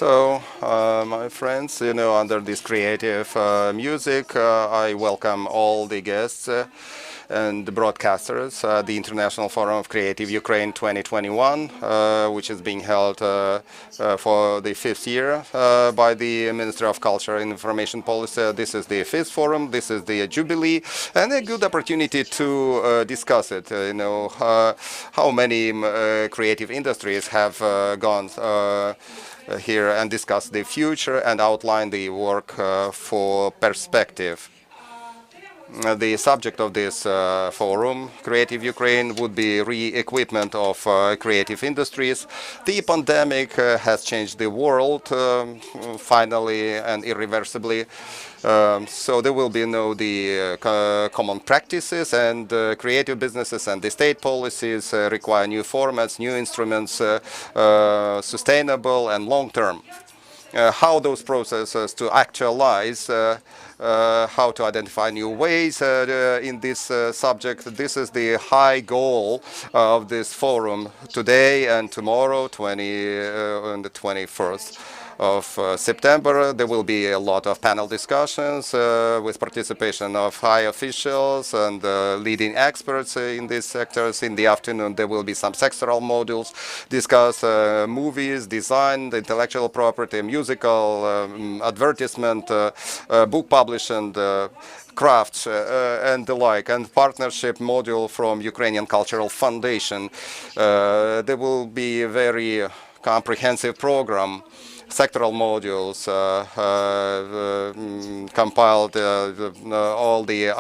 My friends, under this creative music, I welcome all the guests and the broadcasters at the International Forum of Creative Ukraine 2021, which is being held for the 5th year by the Ministry of Culture and Information Policy. This is the 5th forum, this is the jubilee, and a good opportunity to discuss it. How many creative industries have gone here and discuss the future and outline the work for perspective. The subject of this forum, Creative Ukraine, would be re-equipment of creative industries. The pandemic has changed the world finally and irreversibly. So there will be the common practices, and creative businesses and the state policies require new formats, new instruments, sustainable and long-term. How those processes to actualize, how to identify new ways in this subject. This is the high goal of this forum today and tomorrow, on the 21st of September. There will be a lot of panel discussions with participation of high officials and leading experts in these sectors. In the afternoon, there will be some sectoral modules, discuss movies, design, the intellectual property, musical, advertisement, book publishing, crafts and the like, and partnership module from Ukrainian Cultural Foundation. There will be a very comprehensive program, sectoral modules, compiled all the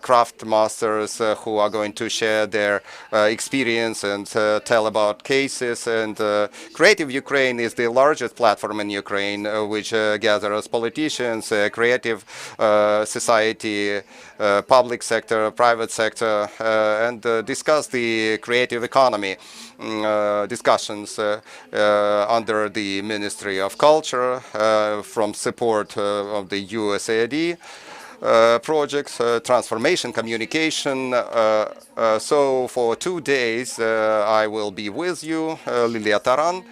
craft masters who are going to share their experience and tell about cases. And Creative Ukraine is the largest platform in Ukraine, which gathers politicians, creative society, public sector, private sector, and discuss the creative economy. Discussions under the Ministry of Culture from support of the USAID projects, transformation, communication. So for 2 days I will be with you, Lilia Taran.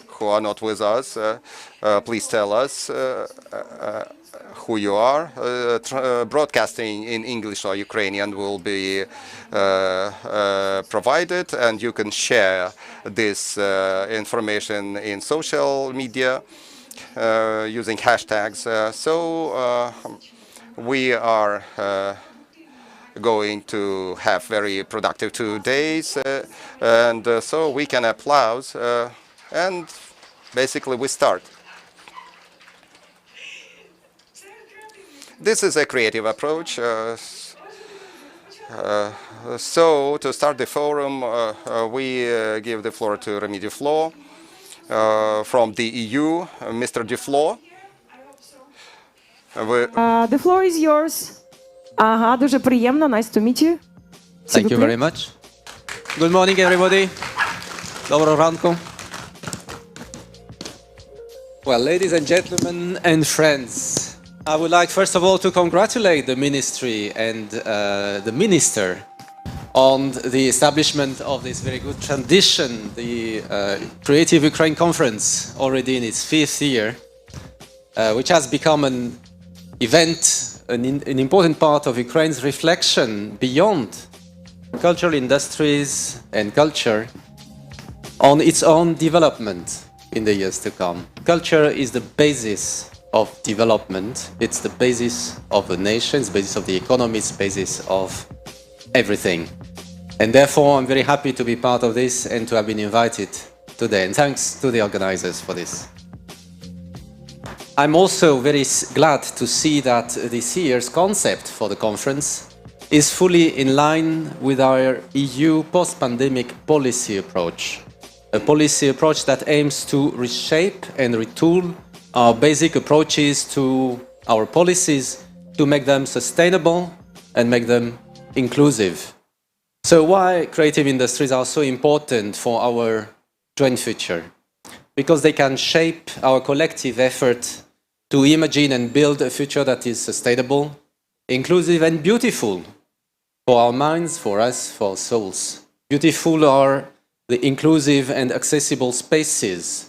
Who are not with us, please tell us who you are. Broadcasting in English or Ukrainian will be provided, and you can share this information in social media using hashtags. We are going to have very productive 2 days, and so we can applause, and basically we start. This is a creative approach. So to start the forum, we give the floor to Rémi Duflot from the EU. Mr. Duflot. The floor is yours. Дуже приємно. Nice to meet you. Thank you very much. Good morning, everybody. Доброго ранку. Well, ladies and gentlemen and friends, I would like first of all to congratulate the ministry and the minister on the establishment of this very good tradition, the Creative Ukraine Conference, already in its 5th year, which has become an event, an important part of Ukraine's reflection beyond cultural industries and culture on its own development in the years to come. Culture is the basis of development. It's the basis of the nation, it's the basis of the economy, it's the basis of everything. And therefore, I'm very happy to be part of this and to have been invited today. And thanks to the organizers for this. I'm also very glad to see that this year's concept for the conference is fully in line with our EU post-pandemic policy approach. A policy approach that aims to reshape and retool our basic approaches to our policies to make them sustainable and make them inclusive. So why creative industries are so important for our joint future? Because they can shape our collective effort to imagine and build a future that is sustainable, inclusive and beautiful for our minds, for us, for our souls. Beautiful are the inclusive and accessible spaces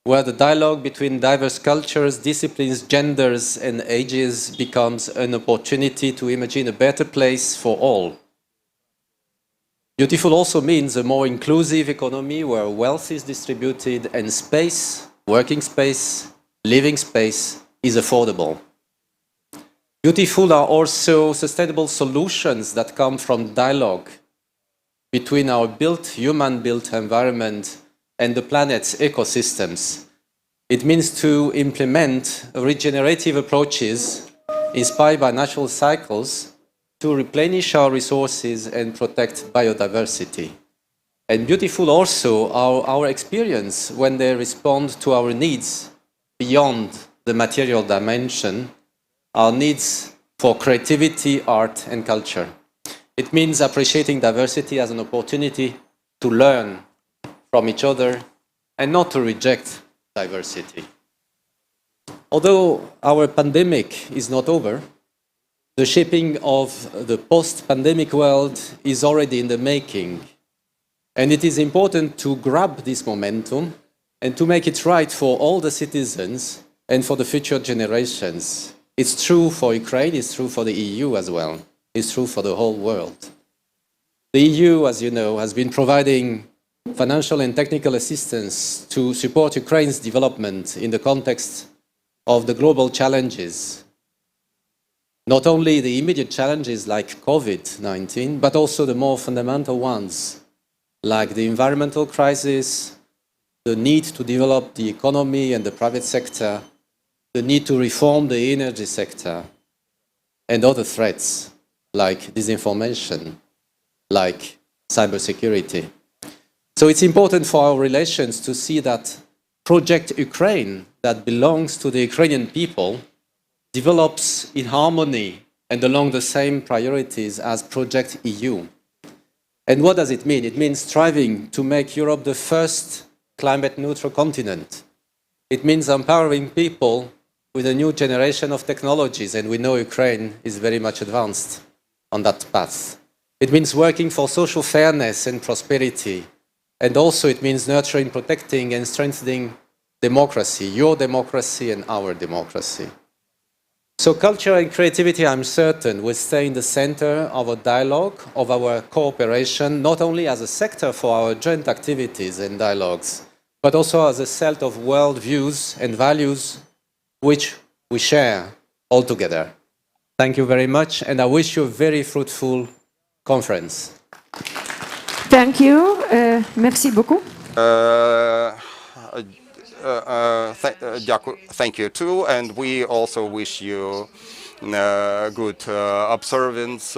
where the dialogue between diverse cultures, disciplines, genders, and ages becomes an opportunity to imagine a better place for all. Beautiful also means a more inclusive economy where wealth is distributed and space, working space, living space is affordable. Beautiful are also sustainable solutions that come from dialogue between our human-built environment and the planet's ecosystems. It means to implement regenerative approaches inspired by natural cycles to replenish our resources and protect biodiversity. And beautiful also are our experience when they respond to our needs beyond the material dimension, our needs for creativity, art, and culture. It means appreciating diversity as an opportunity to learn from each other and not to reject diversity. Although our pandemic is not over, the shaping of the post-pandemic world is already in the making. And it is important to grab this momentum and to make it right for all the citizens and for the future generations. It's true for Ukraine, it's true for the EU as well. It's true for the whole world. The EU, as you know, has been providing financial and technical assistance to support Ukraine's development in the context of the global challenges. Not only the immediate challenges like COVID-19, but also the more fundamental ones, like the environmental crisis, the need to develop the economy and the private sector, the need to reform the energy sector, and other threats like disinformation, like cybersecurity. So it's important for our relations to see that Project Ukraine, that belongs to the Ukrainian people, develops in harmony and along the same priorities as Project EU. And what does it mean? It means striving to make Europe the first climate-neutral continent. It means empowering people with a new generation of technologies, and we know Ukraine is very much advanced on that path. It means working for social fairness and prosperity. And also it means nurturing, protecting, and strengthening democracy, your democracy and our democracy. So culture and creativity, I'm certain, will stay in the center of our dialogue, of our cooperation, not only as a sector for our joint activities and dialogues, but also as a set of worldviews and values which we share all together. Thank you very much, and I wish you a very fruitful conference. Thank you. Merci beaucoup. Thank you too, and we also wish you good observance.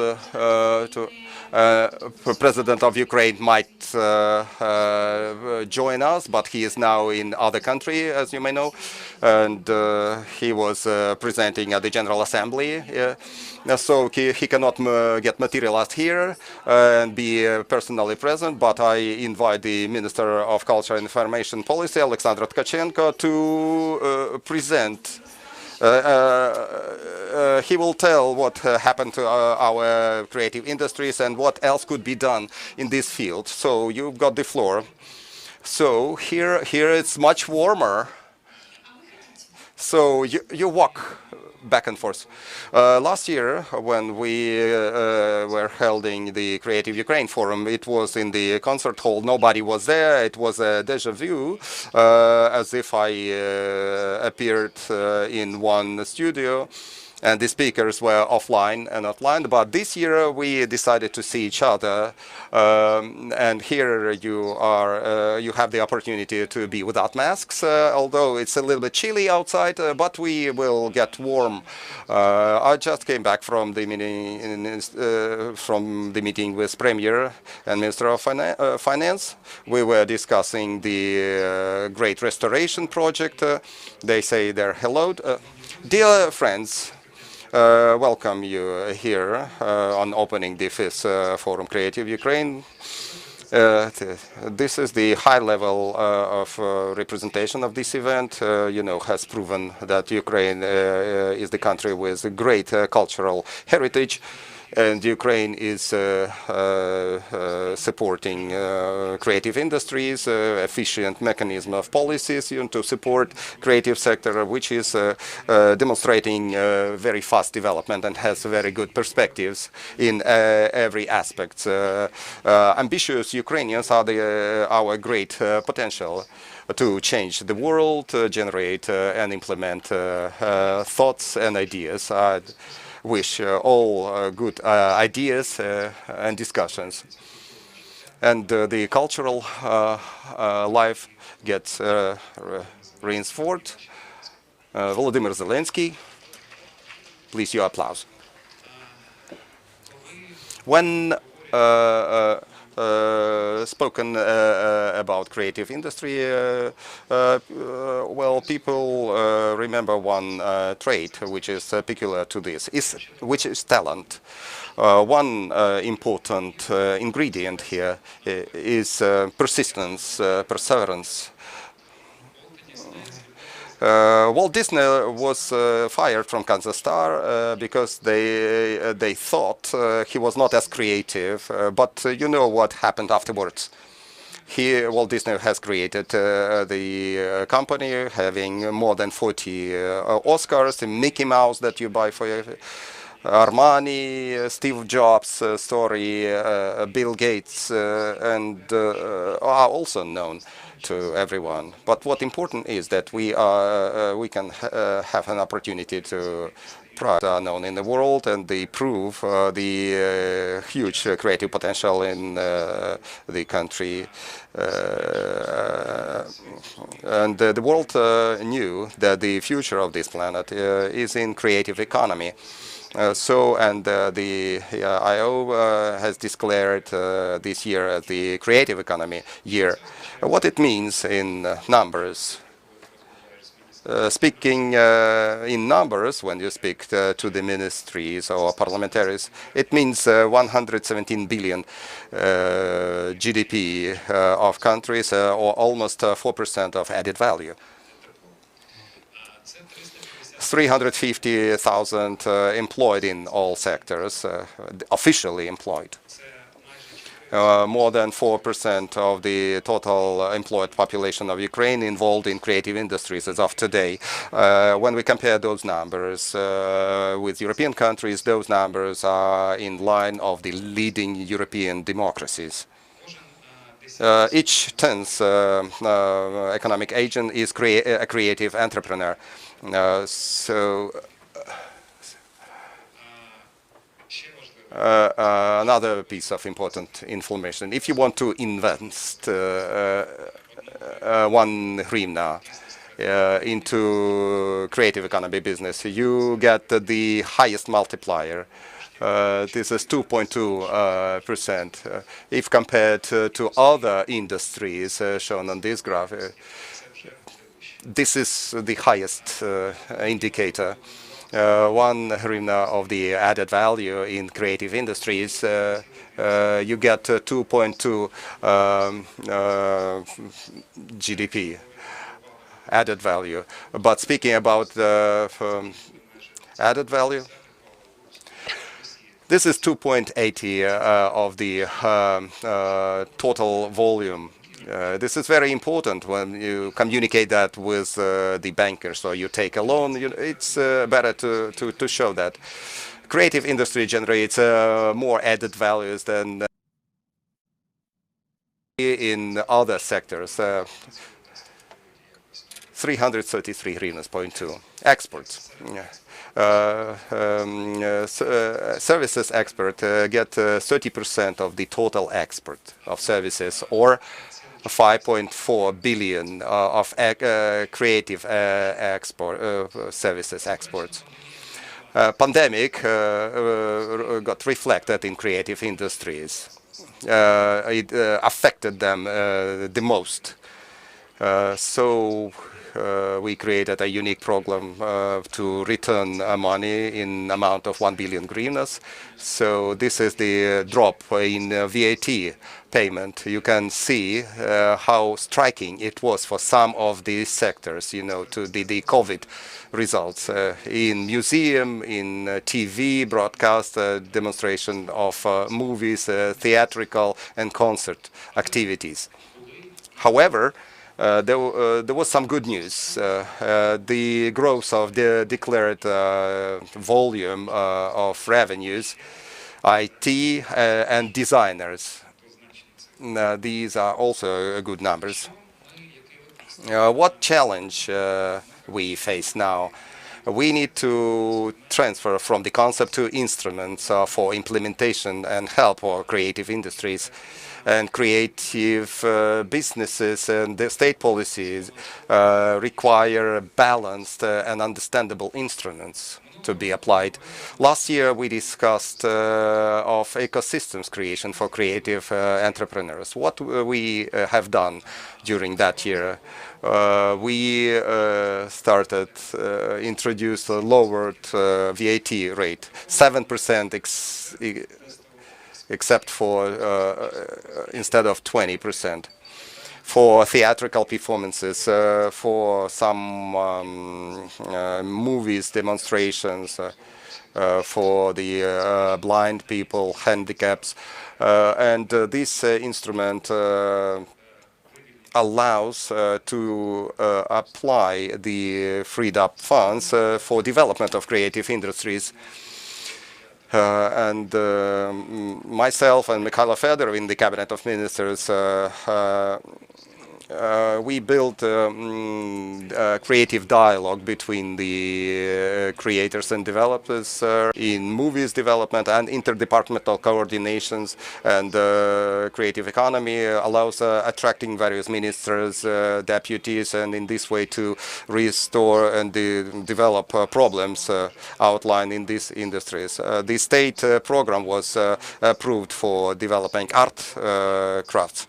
President of Ukraine might join us, but he is now in other country, as you may know, and he was presenting at the General Assembly, so he cannot get materialized here and be personally present, but I invite the Minister of Culture and Information Policy, Oleksandr Tkachenko, to present. He will tell what happened to our creative industries and what else could be done in this field. So you've got the floor. So here it's much warmer. So you walk back and forth. Last year, when we were holding the Creative Ukraine Forum, it was in the concert hall. Nobody was there. It was a déjà vu, as if I appeared in one studio, and the speakers were offline and offline. But this year we decided to see each other, and here you are. You have the opportunity to be without masks, although it's a little bit chilly outside. But we will get warm. I just came back from the meeting with Premier and Minister of Finance. We were discussing the Great Restoration project. They say their hello, dear friends. Welcome you here on opening the 5th Forum Creative Ukraine. This is the high level of representation of this event. You know, has proven that Ukraine is the country with a great cultural heritage. And Ukraine is supporting creative industries, efficient mechanism of policies to support creative sector, which is demonstrating very fast development and has very good perspectives in every aspect. Ambitious Ukrainians are our great potential to change the world, generate and implement thoughts and ideas. I wish all good ideas and discussions. And the cultural life gets reinforced. Volodymyr Zelensky, please your applause. When spoken about creative industry, well, people remember one trait which is peculiar to this, which is talent. One important ingredient here is persistence, perseverance. Walt Disney was fired from Kansas Star because they thought he was not as creative, but you know what happened afterwards. Walt Disney has created the company having more than 40 Oscars, the Mickey Mouse that you buy for your Armani, Steve Jobs story, Bill Gates, and are also known to everyone. But what important is that we can have an opportunity to are known in the world, and they prove the huge creative potential in the country. And the world knew that the future of this planet is in creative economy. The IO has declared this year as the creative economy year. What it means in numbers. Speaking in numbers, when you speak to the ministries or parliamentaries, it means 117 billion GDP of countries, or almost 4% of added value. 350,000 employed in all sectors, officially employed. More than 4% of the total employed population of Ukraine involved in creative industries as of today. When we compare those numbers with European countries, those numbers are in line of the leading European democracies. Each 10th economic agent is a creative entrepreneur. Another piece of important information: if you want to invest 1 hryvnia into creative economy business, you get the highest multiplier. This is 2.2%. If compared to other industries shown on this graph, this is the highest indicator. 1 hryvnia of the added value in creative industries, you get 2.2 GDP added value. But speaking about added value, this is 2.80 of the total volume. This is very important when you communicate that with the bankers, or you take a loan. It's better to show that creative industry generates more added values than in other sectors. 333 hryvnias. Exports. Services export get 30% of the total export of services, or 5.4 billion of creative export services exports. Pandemic got reflected in creative industries. It affected them the most. we created a unique program to return money in amount of 1 billion hryvnias. So this is the drop in VAT payment. You can see how striking it was for some of these sectors, you know, to the COVID results in museum, in TV, broadcast, demonstration of movies, theatrical and concert activities. However, there was some good news. The growth of the declared volume of revenues, IT and designers. These are also good numbers. What challenge we face now? We need to transfer from the concept to instruments for implementation and help our creative industries. And creative businesses and the state policies require balanced and understandable instruments to be applied. Last year we discussed of ecosystems creation for creative entrepreneurs. What we have done during that year, we started introduced a lowered VAT rate, 7% except for instead of 20%. For theatrical performances, for some movies, demonstrations, for the blind people, handicaps, and this instrument allows to apply the freed up funds for development of creative industries. Myself and Mykhailo Fedorov in the Cabinet of Ministers, we built a creative dialogue between the creators and developers in movies development and interdepartmental coordinations, and creative economy allows attracting various ministers, deputies, and in this way to restore and develop problems outlined in these industries. The state program was approved for developing art crafts.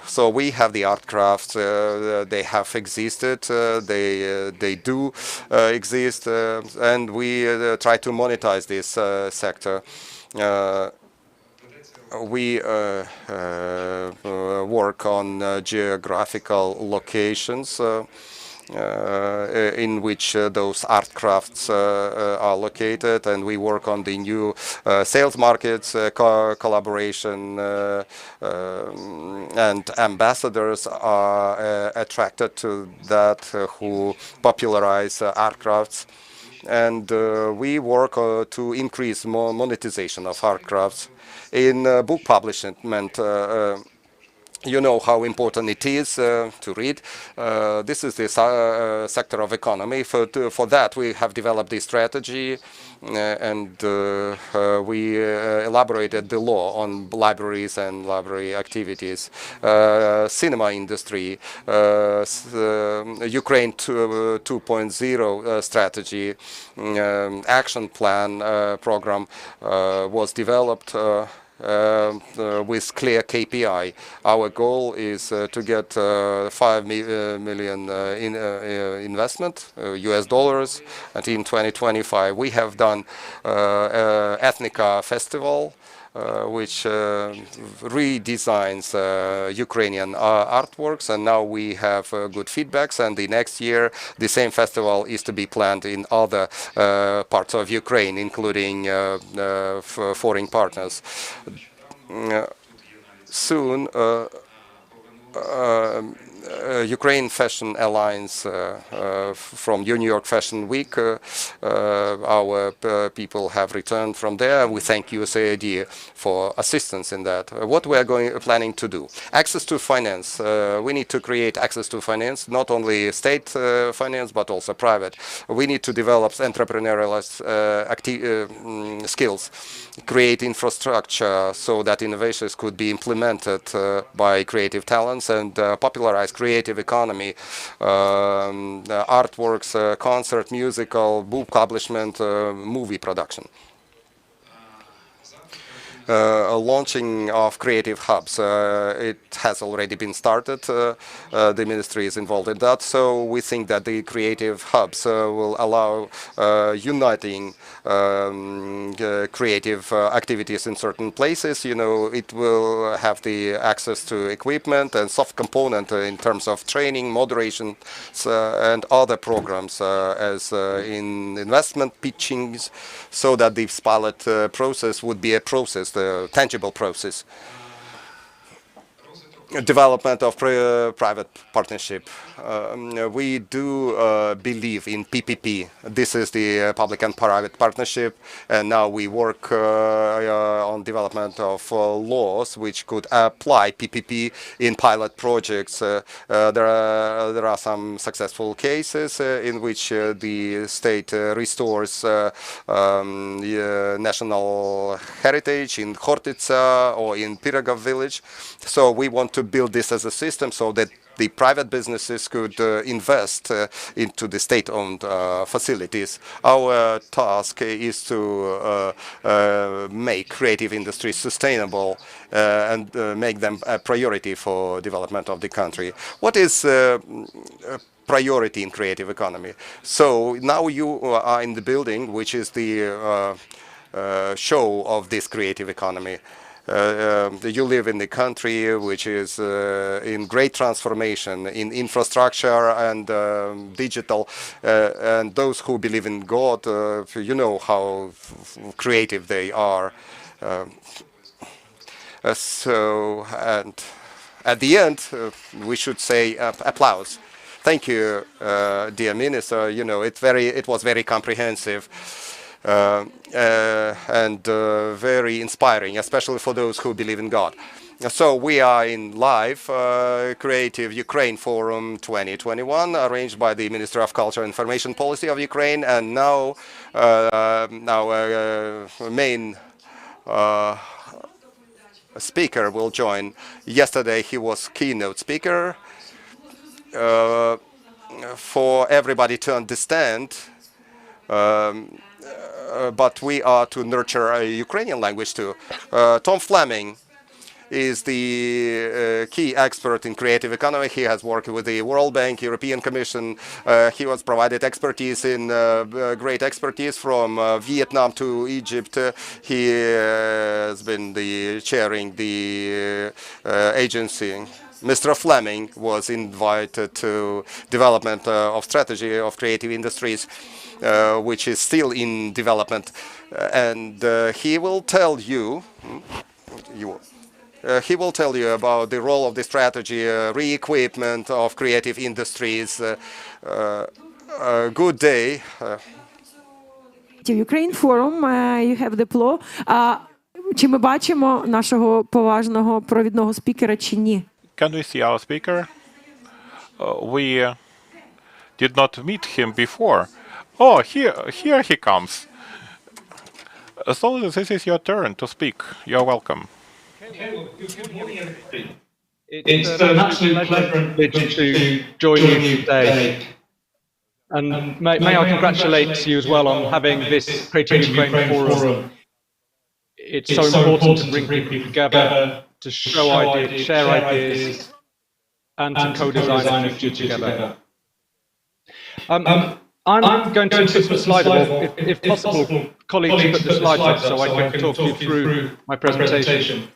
So we have the art crafts, they have existed, they do exist, and we try to monetize this sector. We work on geographical locations in which those art crafts are located, and we work on the new sales markets, collaboration, and ambassadors are attracted to that who popularize art crafts. And we work to increase more monetization of art crafts. In book publishment, you know how important it is to read. This is the sector of economy. For that, we have developed this strategy, and we elaborated the law on libraries and library activities. Cinema industry, Ukraine 2.0 strategy, action plan program was developed with clear KPI. Our goal is to get 5 million investment, US dollars, and in 2025 we have done Ethnica Festival, which redesigns Ukrainian artworks, and now we have good feedbacks, and the next year the same festival is to be planned in other parts of Ukraine, including foreign partners. Soon Ukraine Fashion Alliance from New York Fashion Week, our people have returned from there. We thank USAID for assistance in that. What we are planning to do? Access to finance. We need to create access to finance, not only state finance, but also private. We need to develop entrepreneurial skills, create infrastructure so that innovations could be implemented by creative talents, and popularize creative economy, artworks, concert, musical, book publishment, movie production. launching of creative hubs. It has already been started. The ministry is involved in that. So we think that the creative hubs will allow uniting creative activities in certain places. You know, it will have the access to equipment and soft component in terms of training, moderation, and other programs as in investment pitchings, so that this pilot process would be a process, a tangible process. Development of private partnership. We do believe in PPP. This is the public and private partnership, and now we work on development of laws which could apply PPP in pilot projects. There are some successful cases in which the state restores national heritage in Holubytska or in Pirogov village. So we want to build this as a system so that the private businesses could invest into the state-owned facilities. Our task is to make creative industries sustainable and make them a priority for development of the country. What is priority in creative economy? So now you are in the building, which is the show of this creative economy. You live in the country which is in great transformation in infrastructure and digital, and those who believe in God, you know how creative they are. So, and at the end, we should say applause. Thank you, dear Minister. You know, it was very comprehensive. And very inspiring, especially for those who believe in God. So we are in live Creative Ukraine Forum 2021, arranged by the Minister of Culture and Information Policy of Ukraine, and now our main speaker will join. Yesterday he was keynote speaker. For everybody to understand, but we are to nurture a Ukrainian language too. Tom Fleming is the key expert in creative economy. He has worked with the World Bank, European Commission. He was provided expertise in great expertise from Vietnam to Egypt. He has been chairing the agency. Mr. Fleming was invited to development of strategy of creative industries, which is still in development, and he will tell you. He will tell you about the role of the strategy, re-equipment of creative industries. Good day. Ukraine Forum, you have the floor. Чи ми бачимо нашого поважного провідного спікера чи ні? Can we see our speaker? We did not meet him before. Oh, here he comes. So this is your turn to speak. You're welcome. It's an absolute pleasure and privilege to join you today. And may I congratulate you as well on having this Creative Ukraine Forum. It's so important to bring people together, to show ideas, share ideas, and to co-design the future together. I'm going to put the slide up, if possible, colleagues put the slides up so I can talk you through my presentation.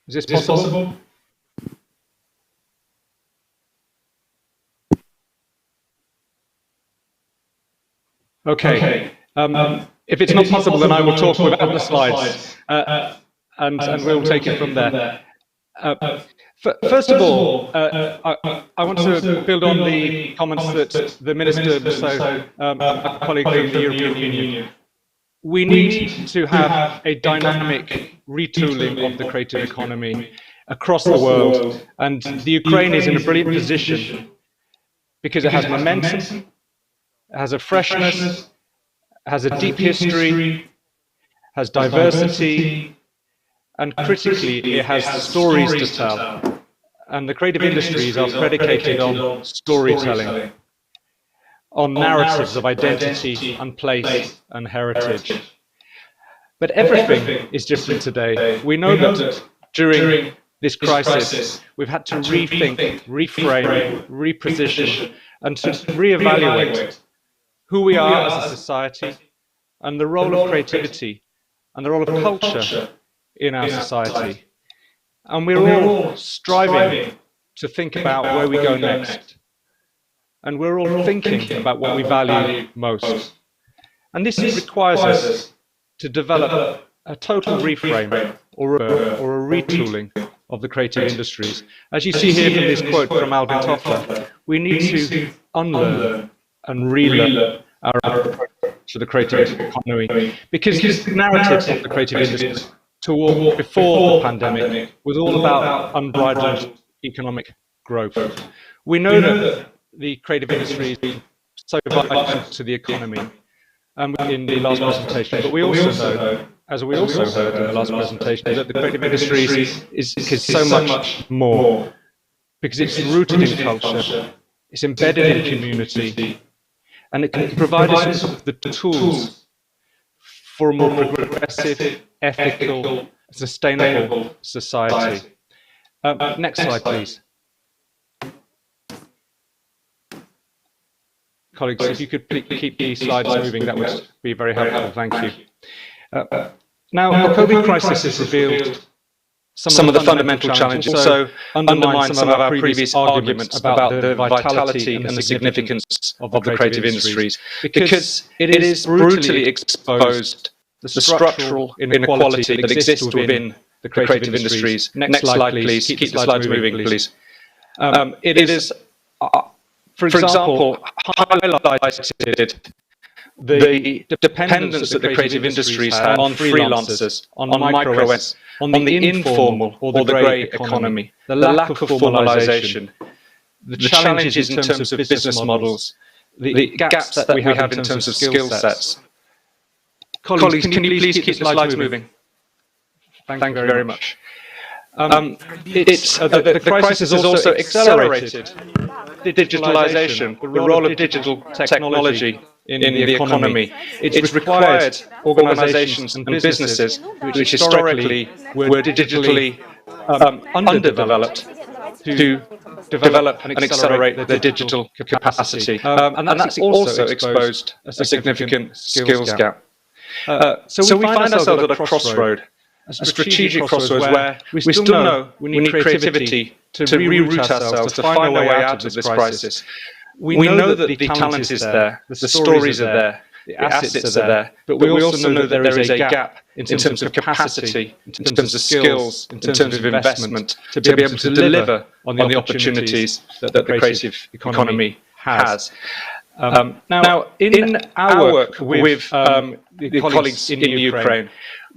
Is this possible? Okay. If it's not possible, then I will talk without the slides, and we'll take it from there. First of all, I want to build on the comments that the Minister, a colleague from the European Union. We need to have a dynamic retooling of the creative economy across the world, and the Ukraine is in a brilliant position because it has momentum, it has a freshness, has a deep history, has diversity, and critically, it has stories to tell. And the creative industries are predicated on storytelling. on narratives of identity and place and heritage. But everything is different today. We know that during this crisis, we've had to rethink, reframe, reposition, and to reevaluate who we are as a society and the role of creativity and the role of culture in our society. And we're all striving to think about where we go next. And we're all thinking about what we value most. And this requires us to develop a total reframe or a retooling of the creative industries. As you see here from this quote from Alvin Toffler, we need to unlearn and relearn our approach to the creative economy, because the narrative of the creative industry before the pandemic was all about unbridled economic growth. We know that the creative industry is so vital to the economy in the last presentation, but we also know, as we also heard in the last presentation, that the creative industry is so much more, because it's rooted in culture, it's embedded in community, and it can provide us with the tools for a more progressive, ethical, sustainable society. Next slide, please. Colleagues, if you could keep these slides moving, that would be very helpful. Thank you. Now, the COVID crisis has revealed some of the fundamental challenges, also undermined some of our previous arguments about the vitality and the significance of the creative industries, because it is brutally exposed the structural inequality that exists within the creative industries. Next slide, please. Keep the slides moving, please. It is, for example, highlighted the dependence that the creative industries have on freelancers, on micro-ends, on the informal or the grey economy, the lack of formalization, the challenges in terms of business models, the gaps that we have in terms of skill sets. Colleagues, can you please keep the slides moving? Thank you very much. The crisis has also accelerated digitalization, the role of digital technology in the economy. It's required organizations and businesses which historically were digitally underdeveloped to develop and accelerate their digital capacity. And that's also exposed a significant skills gap. So we find ourselves at a crossroad, a strategic crossroads where we still know we need creativity to reroute ourselves, to find our way out of this crisis. We know that the talent is there, the stories are there, the assets are there, but we also know that there is a gap in terms of capacity, in terms of skills, in terms of investment, to be able to deliver on the opportunities that the creative economy has. Now, in our work with the colleagues in Ukraine,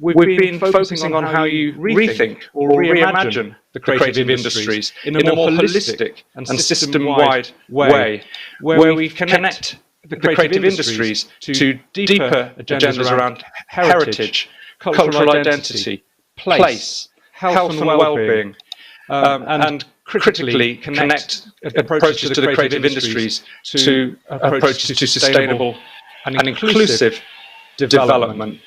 we've been focusing on how you rethink or reimagine the creative industries in a more holistic and system-wide way, where we connect the creative industries to deeper agendas around heritage, cultural identity, place, health and well-being, and critically connect approaches to the creative industries to approaches to sustainable and inclusive development.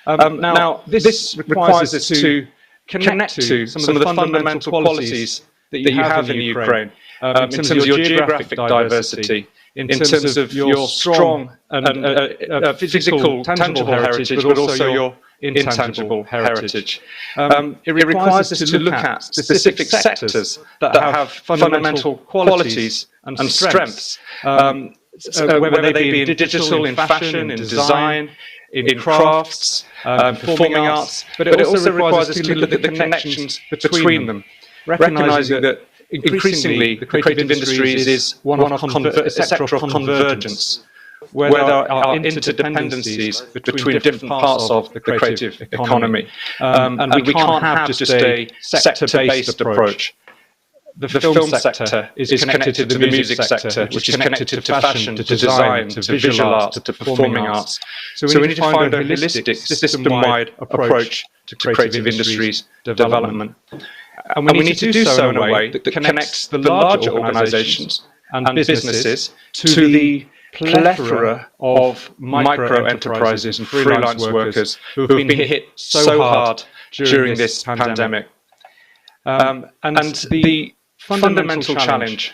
Now, this requires us to connect to some of the fundamental qualities that you have in Ukraine, in terms of your geographic diversity, in terms of your strong and physical, tangible heritage, but also your intangible heritage. It requires us to look at specific sectors that have fundamental qualities and strengths, whether they be in digital, in fashion, in design, in crafts, performing arts, but it also requires us to look at the connections between them, recognizing that increasingly the creative industries is a sector of convergence, where there are interdependencies between different parts of the creative economy. And we can't have just a sector-based approach. The film sector is connected to the music sector, which is connected to fashion, to design, to visual arts, to performing arts. So we need to find a holistic, system-wide approach to creative industries development. And we need to do so in a way that connects the larger organizations and businesses to the plethora of micro-enterprises and freelance workers who have been hit so hard during this pandemic. And the fundamental challenge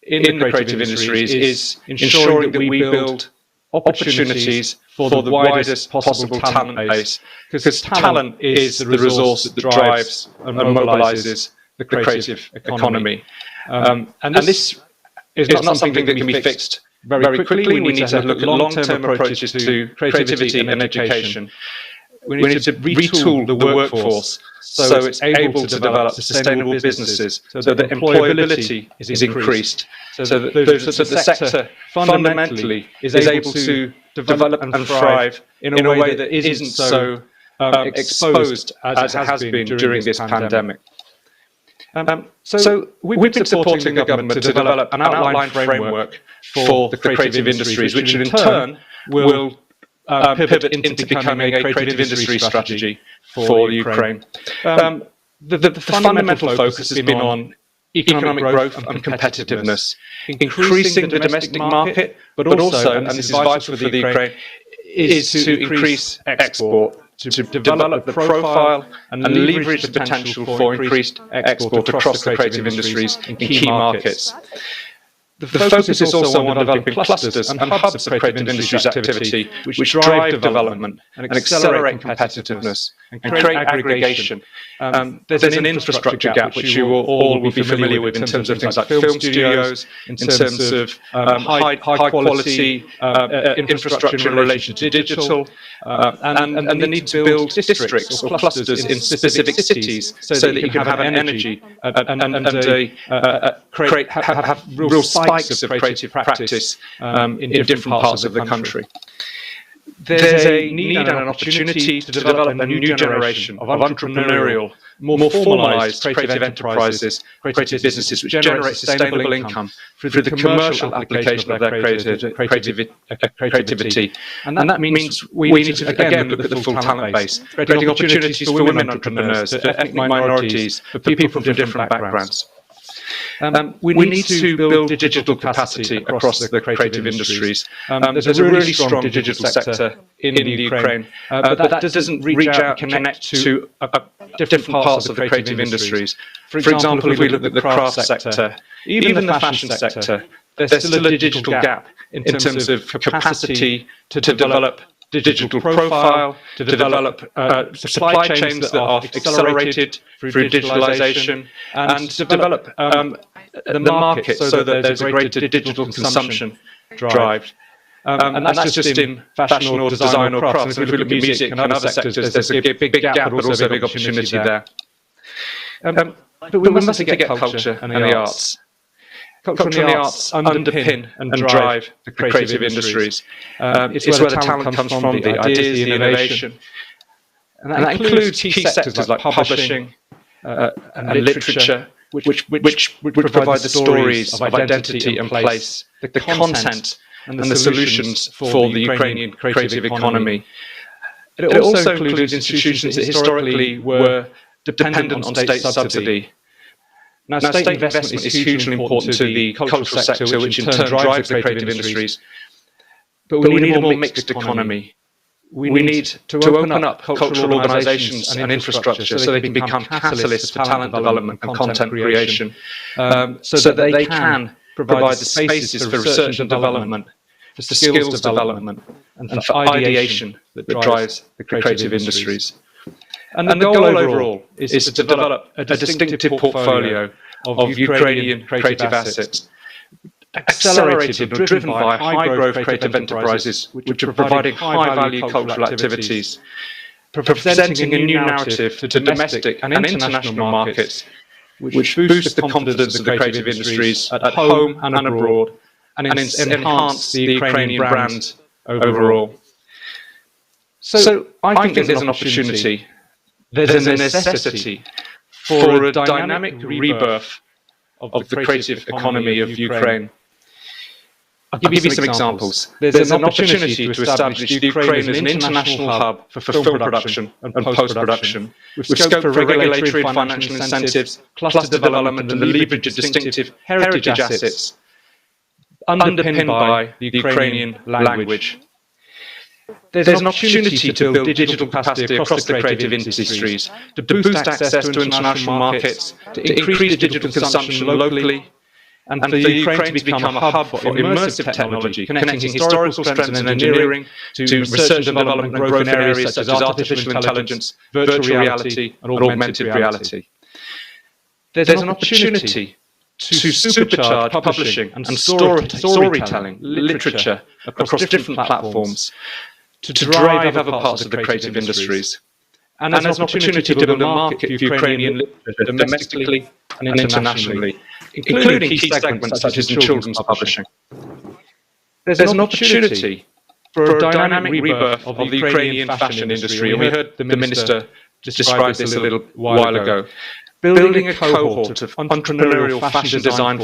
in the creative industries is ensuring that we build opportunities for the widest possible talent base, because talent is the resource that drives and mobilizes the creative economy. And this is not something that can be fixed very quickly. We need to look at long-term approaches to creativity and education. We need to retool the workforce so it's able to develop sustainable businesses, so that employability is increased, so that the sector fundamentally is able to develop and thrive in a way that isn't so exposed as it has been during this pandemic. So we've been supporting the government to develop an outline framework for the creative industries, which in turn will pivot into becoming a creative industry strategy for Ukraine. The fundamental focus has been on economic growth and competitiveness, increasing the domestic market, but also, and this is vital for the Ukraine, is to increase export, to develop the profile and leverage the potential for increased export across the creative industries in key markets. The focus is also on developing clusters and hubs of creative industries activity which drive development and accelerate competitiveness and create aggregation. There's an infrastructure gap which you will all be familiar with in terms of things like film studios, in terms of high quality infrastructure in relation to digital, and the need to build districts or clusters in specific cities so that you can have an energy and have real spikes of creative practice in different parts of the country. There's a need and an opportunity to develop a new generation of entrepreneurial, more formalized creative enterprises, creative businesses which generate sustainable income through the commercial application of their creativity. And that means we need to again look at the full talent base, creating opportunities for women entrepreneurs, for ethnic minorities, for people from different backgrounds. We need to build digital capacity across the creative industries. There's a really strong digital sector in the Ukraine, but that doesn't reach out and connect to different parts of the creative industries. For example, if we look at the craft sector, even the fashion sector, there's still a digital gap in terms of capacity to develop digital profile, to develop supply chains that are accelerated through digitalization, and to develop the market so that there's a greater digital consumption drive. And that's just in fashion or design or crafts. And if we look at music and other sectors, there's a big gap, but also a big opportunity there. But we mustn't forget culture and the arts. Culture and the arts underpin and drive the creative industries. It's where the talent comes from, the ideas, the innovation. And that includes key sectors like publishing and literature, which provide the stories of identity and place, the content and the solutions for the Ukrainian creative economy. It also includes institutions that historically were dependent on state subsidy. Now, state investment is hugely important to the cultural sector, which in turn drives the creative industries. But we need a more mixed economy. We need to open up cultural organizations and infrastructure so they can become catalysts for talent development and content creation, so that they can provide the spaces for research and development, for skills development, and for ideation that drives the creative industries. And the goal overall is to develop a distinctive portfolio of Ukrainian creative assets, accelerated or driven by high-growth creative enterprises which are providing high-value cultural activities, presenting a new narrative to domestic and international markets, which boost the confidence of the creative industries at home and abroad, and enhance the Ukrainian brand overall. So I think there's an opportunity. There's a necessity for a dynamic rebirth of the creative economy of Ukraine. I'll give you some examples. There's an opportunity to establish Ukraine as an international hub for film production and post-production, with scope for regulatory and financial incentives, cluster development, and the leverage of distinctive heritage assets. underpinned by the Ukrainian language. There's an opportunity to build digital capacity across the creative industries, to boost access to international markets, to increase digital consumption locally, and for Ukraine to become a hub for immersive technology, connecting historical strengths in engineering to research and development and growth in areas such as artificial intelligence, virtual reality, and augmented reality. There's an opportunity to supercharge publishing and storytelling, literature across different platforms, to drive other parts of the creative industries. And there's an opportunity to build a market for Ukrainian literature domestically and internationally, including key segments such as in children's publishing. There's an opportunity for a dynamic rebirth of the Ukrainian fashion industry, and we heard the Minister describe this a little while ago. Building a cohort of entrepreneurial fashion design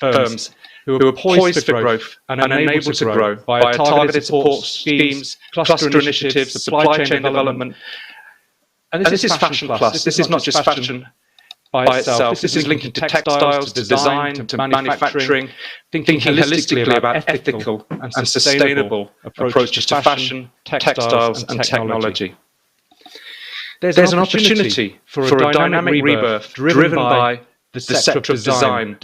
firms who are poised for growth and enabled to grow via targeted support schemes, cluster initiatives, supply chain development. And this is Fashion Plus. This is not just fashion by itself. This is linking to textiles, to design, to manufacturing, thinking holistically about ethical and sustainable approaches to fashion, textiles, and technology. There's an opportunity for a dynamic rebirth driven by the sector of design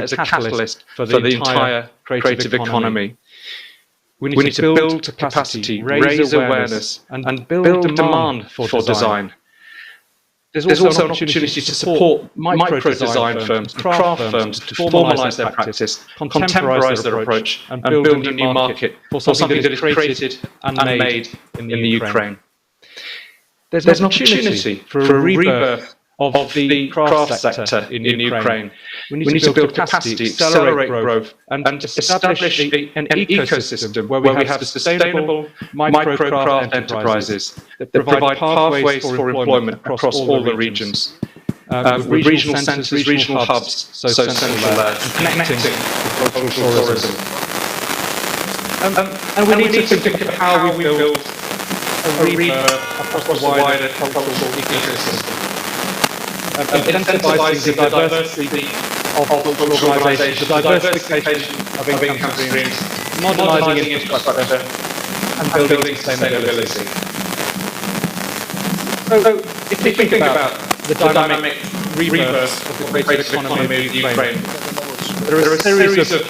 as a catalyst for the entire creative economy. We need to build capacity, raise awareness, and build demand for design. There's also an opportunity to support micro-design firms, craft firms, to formalise their practice, contemporise their approach, and build a new market for something that is created and made in the Ukraine. There's an opportunity for a rebirth of the craft sector in Ukraine. We need to build capacity, accelerate growth, and establish an ecosystem where we have sustainable micro-craft enterprises that provide pathways for employment across all the regions. With regional centres, regional hubs, so central there, and connecting cultural tourism. And we need to think of how we build a rebirth across the wider cultural ecosystem. Incentivising the diversity of cultural organisations, the diversification of income streams, modernising infrastructure, and building sustainability. So, if we think about the dynamic rebirth of the creative economy of Ukraine, there are a series of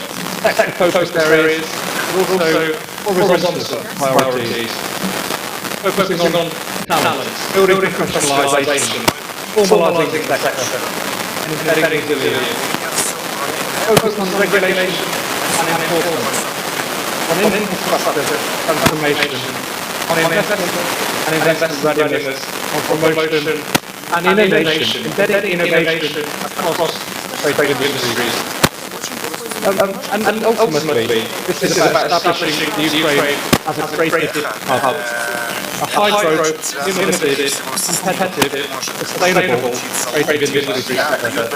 sector-focused areas, but also horizontal priorities, focusing on talent, building professionalisation, formalising the sector, and embedding resilience. Focus on regulation and enforcement, on infrastructure transformation, on investment and investment readiness, on promotion and innovation, embedding innovation across creative industries. And ultimately, this is about establishing the Ukraine as a creative hub. A high-growth, innovative, competitive, sustainable creative industry sector,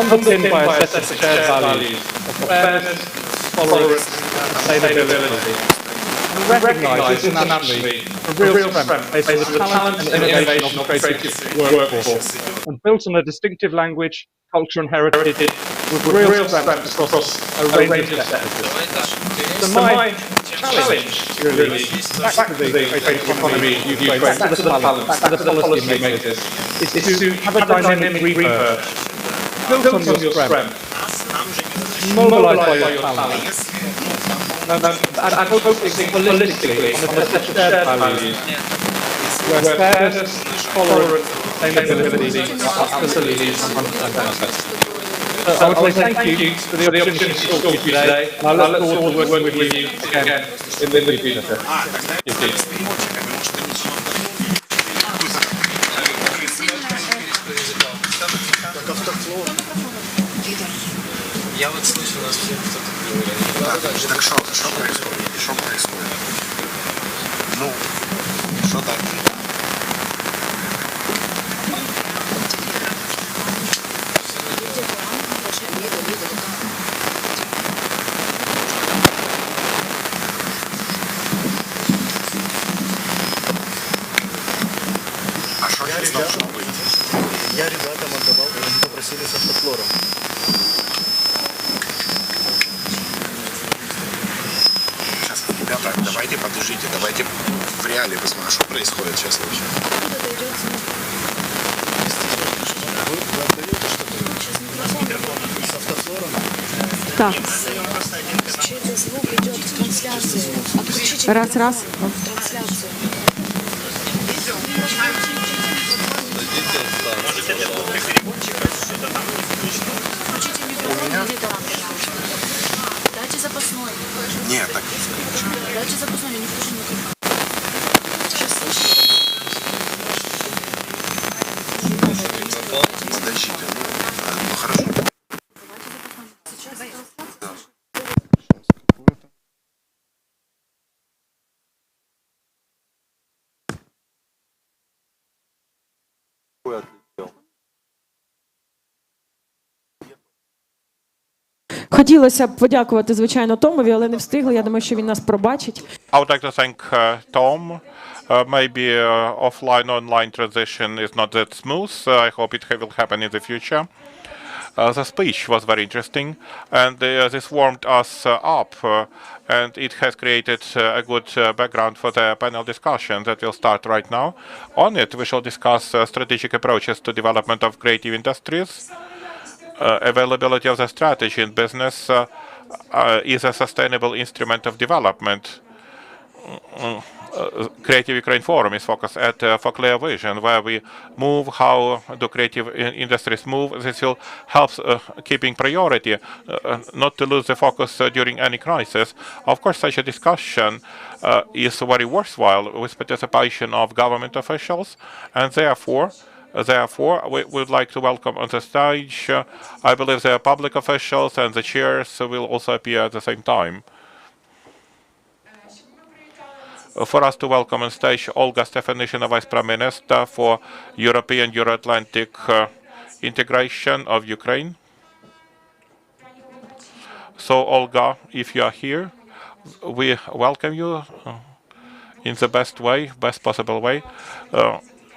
underpinned by a set of shared values of fairness, tolerance, and sustainability, and recognised internationally for real strength based on the talent and innovation of the creative workforce, and built on a distinctive language, culture, and heritage with real strength across a range of sectors. So my challenge, really, back to the creative economy of Ukraine, back to the talent, back to the policy makers, is to have a dynamic rebirth, built on your strength, mobilised by your talent, and focusing holistically on the set of shared values, where fairness, tolerance, sustainability are absolutely 100%. I would say thank you for the opportunity to talk to you today, and I look forward to working with you again in the future. Thank you. Я вот слышу, нас всех кто-то говорит. Так что происходит? Что происходит? Ну, что дальше? А что я должен быть? Я ребятам отдавал, они попросили с автофлором. Давайте подождите, давайте в реале посмотрим, что происходит сейчас вообще. Вы отдаете что-то с автозором? Так. Чей-то звук идет в трансляции. Отключите Раз. трансляцию. Включите микрофон монитора. Дайте запасной. Нет, так. Дайте запасной, я не включу микрофон. Сейчас слышно? Подождите, ну хорошо. Хотілося б подякувати, звичайно, Томові, але не встигли. Я думаю, що він нас пробачить. I would like to thank Tom. Maybe offline-online transition is not that smooth. I hope it will happen in the future. The speech was very interesting, and this warmed us up, and it has created a good background for the panel discussion that will start right now. On it, we shall discuss strategic approaches to development of creative industries. Availability of the strategy in business is a sustainable instrument of development. Creative Ukraine Forum is focused for clear vision, where we move how do creative industries move. This will help keeping priority, not to lose the focus during any crisis. Of course, such a discussion is very worthwhile with participation of government officials, and therefore, we would like to welcome on the stage, I believe the public officials and the chairs will also appear at the same time. For us to welcome on stage Olga Stefanishyna, Vice Prime Minister for European Euro-Atlantic integration of Ukraine. So, Olga, if you are here, we welcome you in the best possible way.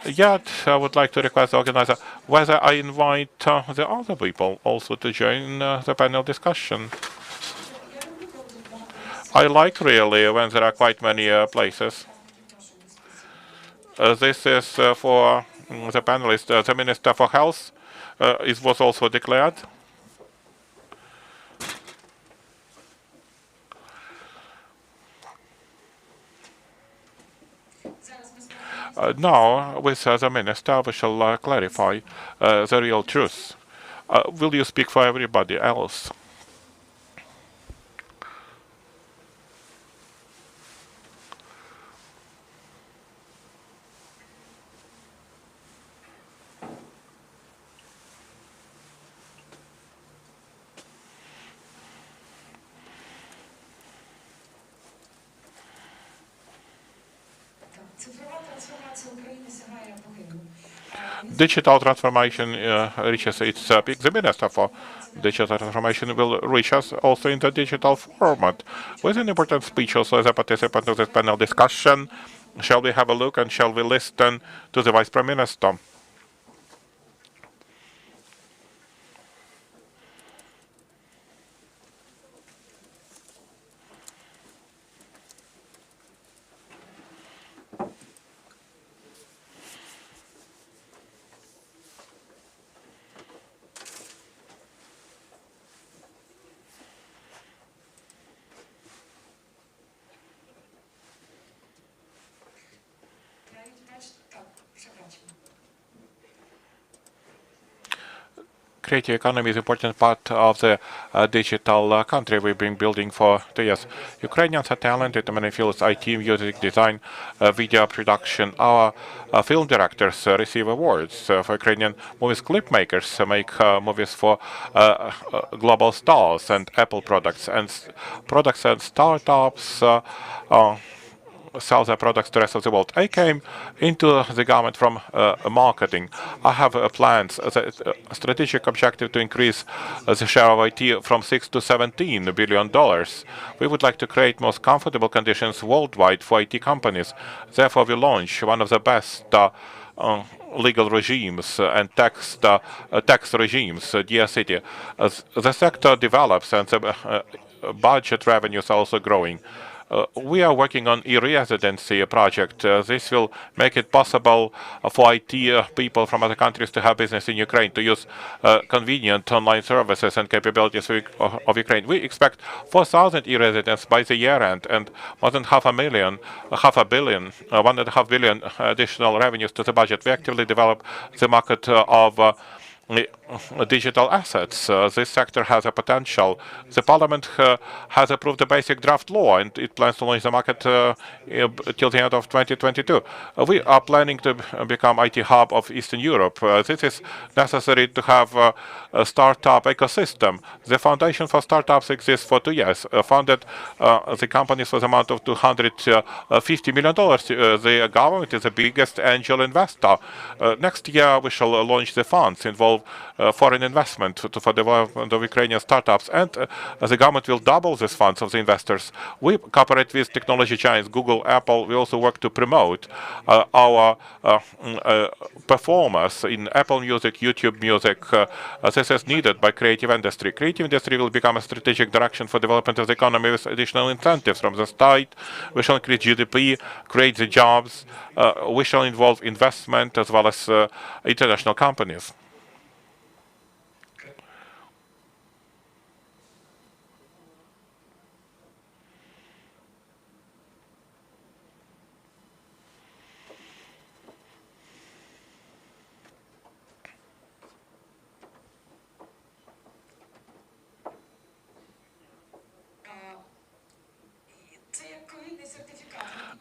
Yet, I would like to request the organizer whether I invite the other people also to join the panel discussion. I like really when there are quite many places. This is for the panelists. The Minister for Health was also declared. Now, with the Minister, we shall clarify the real truth. Will you speak for everybody else? Digital transformation reaches its peak. The Minister for Digital Transformation will reach us also in the digital format with an important speech also as a participant of this panel discussion. Shall we have a look and shall we listen to the Vice Prime Minister? Creative economy is an important part of the digital country we've been building for 2 years. Ukrainians are talented in many fields: IT, music, design, video production. Our film directors receive awards for Ukrainian movies. Clip makers make movies for global stars and Apple products and startups. Sell their products to the rest of the world. I came into the government from marketing. I have plans, a strategic objective to increase the share of IT from $6 to $17 billion. We would like to create most comfortable conditions worldwide for IT companies. Therefore, we launch one of the best legal regimes and tax regimes, dear city. As the sector develops and the budget revenues are also growing. We are working on e-residency project. This will make it possible for IT people from other countries to have business in Ukraine, to use convenient online services and capabilities of Ukraine. We expect 4,000 e-residents by the year end, and more than half a billion, 1.5 billion additional revenues to the budget. We actively develop the market of digital assets. This sector has a potential. The Parliament has approved the basic draft law, and it plans to launch the market till the end of 2022. We are planning to become IT hub of Eastern Europe. This is necessary to have a startup ecosystem. The foundation for startups exists for 2 years. Founded the companies for the amount of $250 million. The government is the biggest angel investor. Next year, we shall launch the funds involved foreign investment for development of Ukrainian startups, and the government will double these funds of the investors. We cooperate with technology giants, Google, Apple. We also work to promote our performers in Apple Music, YouTube Music. This is needed by creative industry. Creative industry will become a strategic direction for development of the economy with additional incentives from the state. We shall increase GDP, create the jobs. We shall involve investment as well as international companies.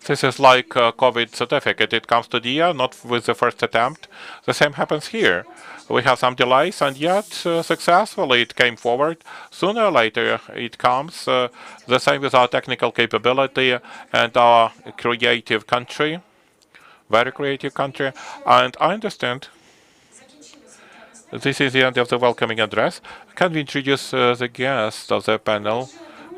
This is like a COVID certificate. It comes to the year, not with the first attempt. The same happens here. We have some delays, and yet successfully it came forward. Sooner or later it comes. The same with our technical capability and our creative country, very creative country. And I understand this is the end of the welcoming address. Can we introduce the guests of the panel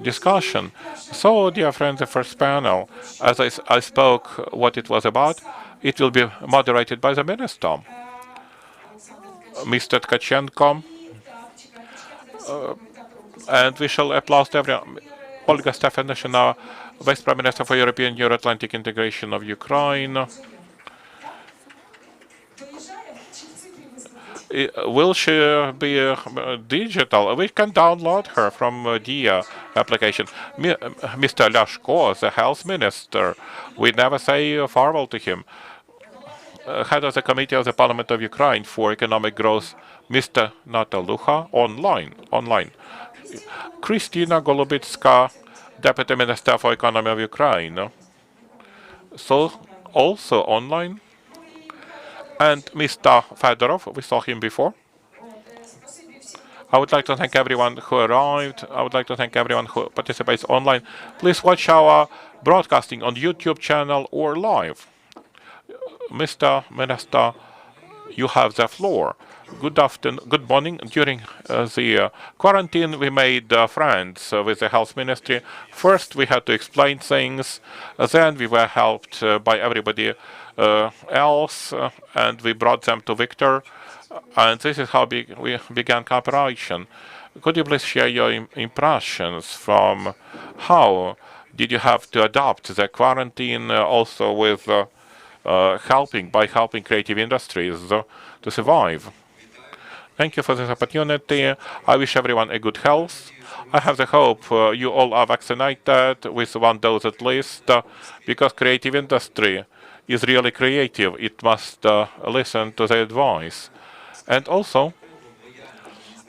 discussion? So, dear friends, the first panel, as I spoke what it was about, it will be moderated by the minister, Mr. Tkachenko, and we shall applaud everyone. Olga Stefanishina, Vice Prime Minister for European Euro-Atlantic Integration of Ukraine. Will she be digital? We can download her from the application. Mr. Lyashko, the health minister, we never say farewell to him. Head of the Committee of the Parliament of Ukraine for Economic Growth, Mr. Nataluha, online. Kristina Holubytska, Deputy Minister for Economy of Ukraine. So, also online. And Mr. Fedorov, we saw him before. I would like to thank everyone who arrived. I would like to thank everyone who participates online. Please watch our broadcasting on YouTube channel or live. Mr. Minister, you have the floor. Good afternoon, good morning. During the quarantine, we made friends with the health ministry. First, we had to explain things. Then we were helped by everybody else, and we brought them to Viktor. And this is how we began cooperation. Could you please share your impressions from how did you have to adopt the quarantine also with helping creative industries to survive? Thank you for this opportunity. I wish everyone a good health. I have the hope you all are vaccinated with 1 dose at least, because creative industry is really creative. It must listen to the advice. And also,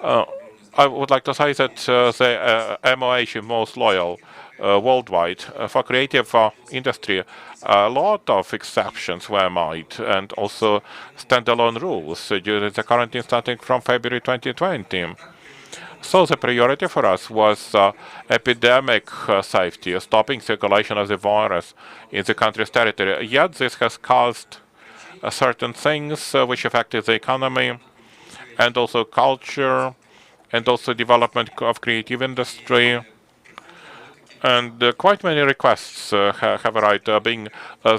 I would like to say that the MOH is most loyal worldwide. For creative industry, a lot of exceptions were made, and also standalone rules during the quarantine starting from February 2020. So the priority for us was epidemic safety, stopping circulation of the virus in the country's territory. Yet this has caused certain things which affected the economy and also culture and also development of creative industry. And quite many requests have arrived, being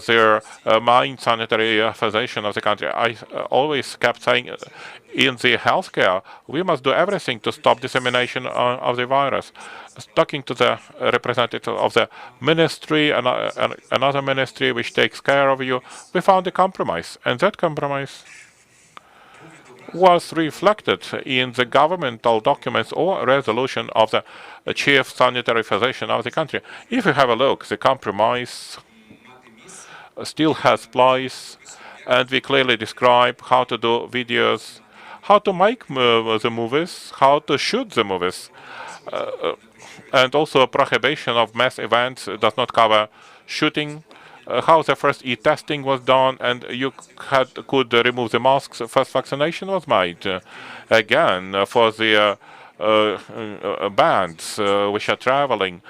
their main sanitary physician of the country. I always kept saying, in the healthcare, we must do everything to stop dissemination of the virus. Talking to the representative of the ministry and another ministry which takes care of you, we found a compromise, and that compromise was reflected in the governmental documents or resolution of the chief sanitary physician of the country. If you have a look, the compromise still has place, and we clearly describe how to do videos, how to make the movies, how to shoot the movies, and also a prohibition of mass events does not cover shooting, how the first e-testing was done, and you could remove the masks. First vaccination was made. Again, for the bands which are traveling,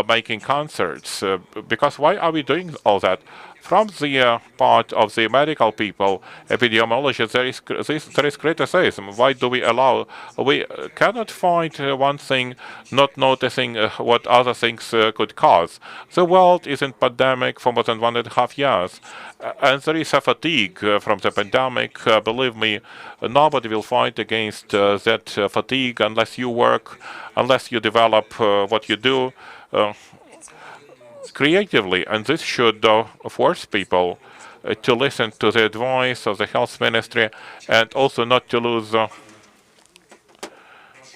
making concerts. Because why are we doing all that? From the part of the medical people, epidemiologists, there is criticism. Why do we allow? We cannot find one thing, not noticing what other things could cause. The world is in pandemic for more than 1.5 years, and there is a fatigue from the pandemic. Believe me, nobody will fight against that fatigue unless you work, unless you develop what you do creatively, and this should force people to listen to the advice of the health ministry and also not to lose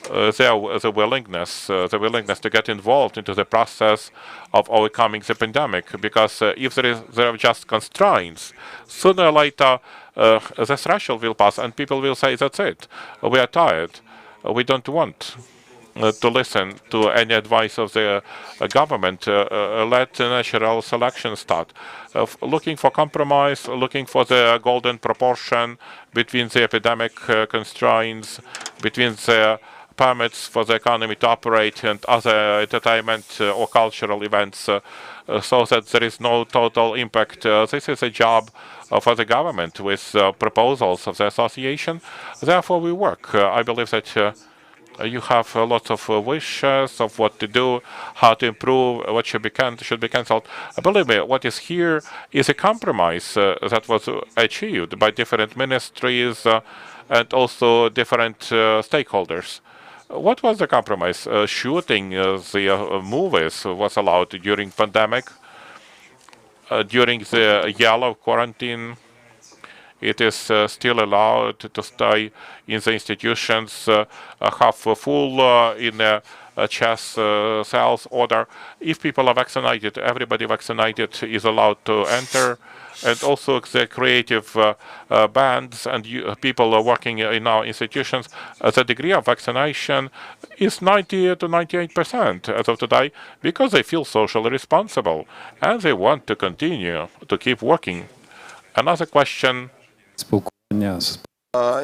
the willingness to get involved into the process of overcoming the pandemic. Because if there are just constraints, sooner or later the threshold will pass, and people will say, "That's it. We are tired. We don't want to listen to any advice of the government. Let natural selection start." Looking for compromise, looking for the golden proportion between the epidemic constraints, between the permits for the economy to operate and other entertainment or cultural events, so that there is no total impact. This is a job for the government with proposals of the association. Therefore, we work. I believe that you have lots of wishes of what to do, how to improve, what should be cancelled. Believe me, what is here is a compromise that was achieved by different ministries and also different stakeholders. What was the compromise? Shooting the movies was allowed during pandemic, during the yellow quarantine. It is still allowed to stay in the institutions, half full in chess cells order. If people are vaccinated, everybody vaccinated is allowed to enter. And also the creative bands and people working in our institutions, the degree of vaccination is 90 to 98% as of today, because they feel socially responsible and they want to continue to keep working. Another question.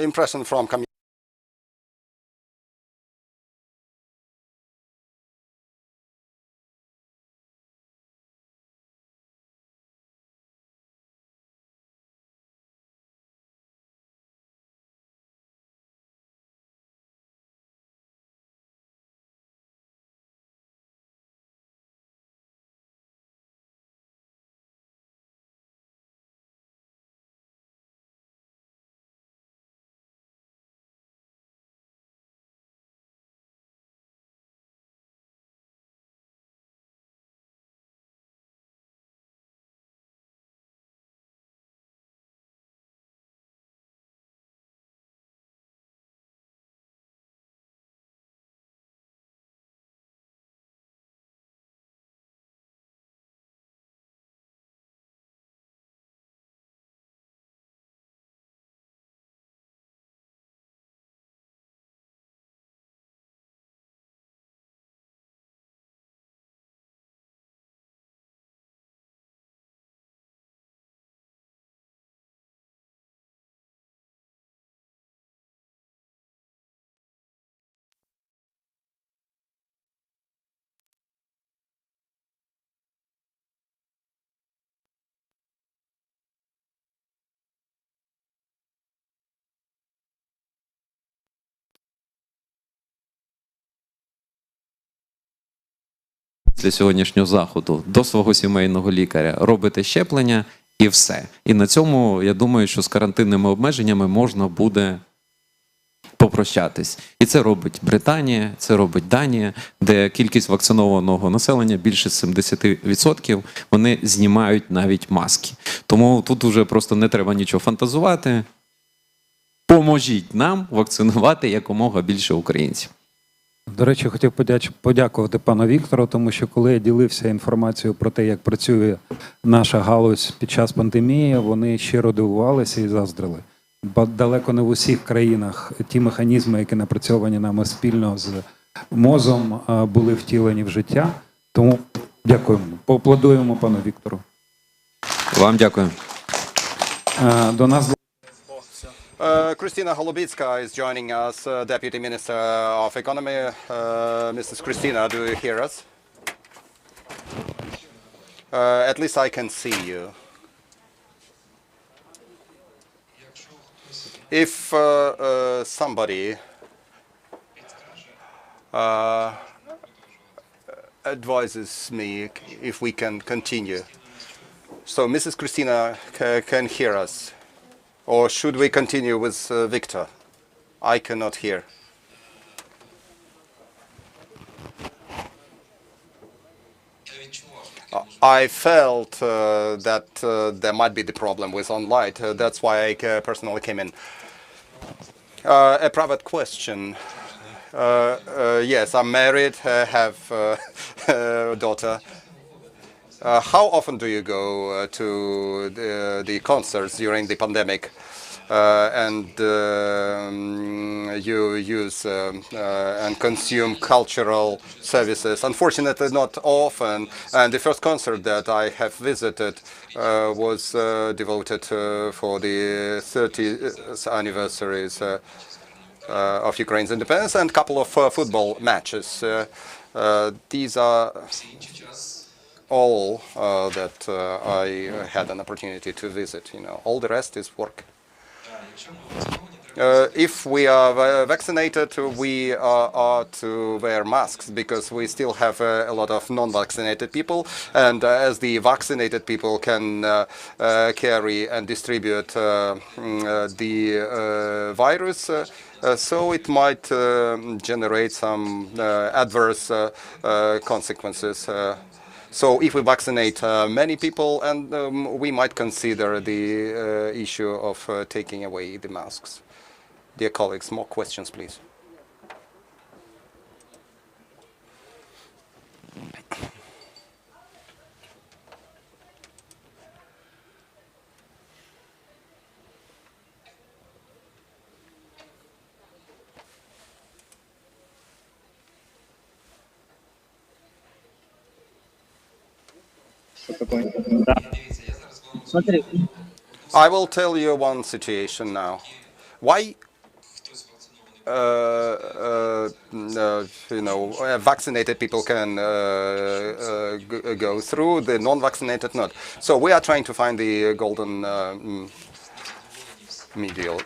Impression from після сьогоднішнього заходу до свого сімейного лікаря, робите щеплення і все. І на цьому, я думаю, що з карантинними обмеженнями можна буде попрощатись. І це робить Британія, це робить Данія, де кількість вакцинованого населення більше 70%, вони знімають навіть маски. Тому тут уже просто не треба нічого фантазувати. Поможіть нам вакцинувати якомога більше українців. До речі, хотів подякувати пану Віктору, тому що коли я ділився інформацією про те, як працює наша галузь під час пандемії, вони щиро дивувалися і заздрили. Бо далеко не в усіх країнах ті механізми, які напрацьовані нами спільно з МОЗом, були втілені в життя. Тому дякуємо. Поаплодуємо пану Віктору. Вам дякую. До нас Kristina Holubytska is joining us, Deputy Minister of Economy. Mrs. Kristina, do you hear us? At least I can see you. If somebody advises me if we can continue. So Mrs. Kristina can hear us. Or should we continue with Viktor? I cannot hear. I felt that there might be the problem with OnLight. That's why I personally came in. A private question. Yes, I'm married, have a daughter. How often do you go to the concerts during the pandemic? And you use and consume cultural services? Unfortunately, not often. And the first concert that I have visited was devoted for the 30th anniversaries of Ukraine's independence and a couple of football matches. These are all that I had an opportunity to visit. You know, all the rest is work. If we are vaccinated, we are to wear masks because we still have a lot of non-vaccinated people, and as the vaccinated people can carry and distribute the virus, so it might generate some adverse consequences. So if we vaccinate many people, and we might consider the issue of taking away the masks. Dear colleagues, more questions, please. I will tell you one situation now. Why, vaccinated people can go through, the non-vaccinated not. So we are trying to find the golden medial.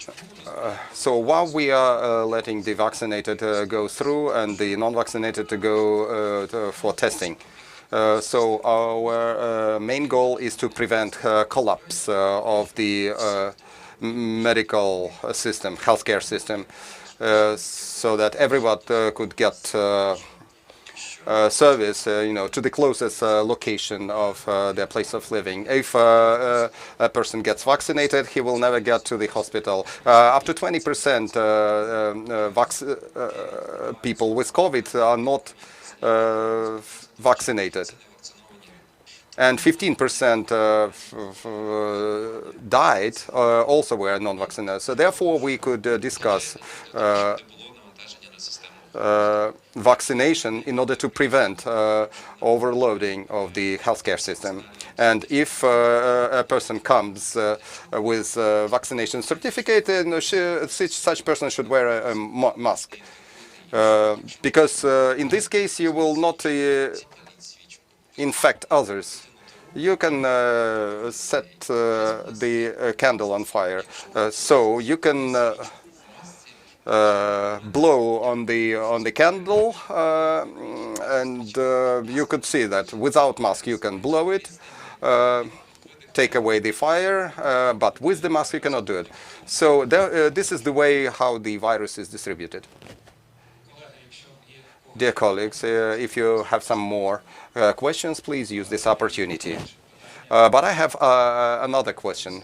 So while we are letting the vaccinated go through and the non-vaccinated to go for testing. So our main goal is to prevent collapse of the medical system, healthcare system, so that everyone could get service, to the closest location of their place of living. If a person gets vaccinated, he will never get to the hospital. Up to 20% people with COVID are not vaccinated, and 15% died, also were non-vaccinated. So therefore we could discuss vaccination in order to prevent overloading of the healthcare system. And if a person comes with a vaccination certificate, then such person should wear a mask. Because in this case you will not infect others. You can set the candle on fire, so you can blow on the candle and you could see that without mask you can blow it, take away the fire, but with the mask you cannot do it. So this is the way how the virus is distributed. Dear colleagues, if you have some more questions, please use this opportunity. But I have another question.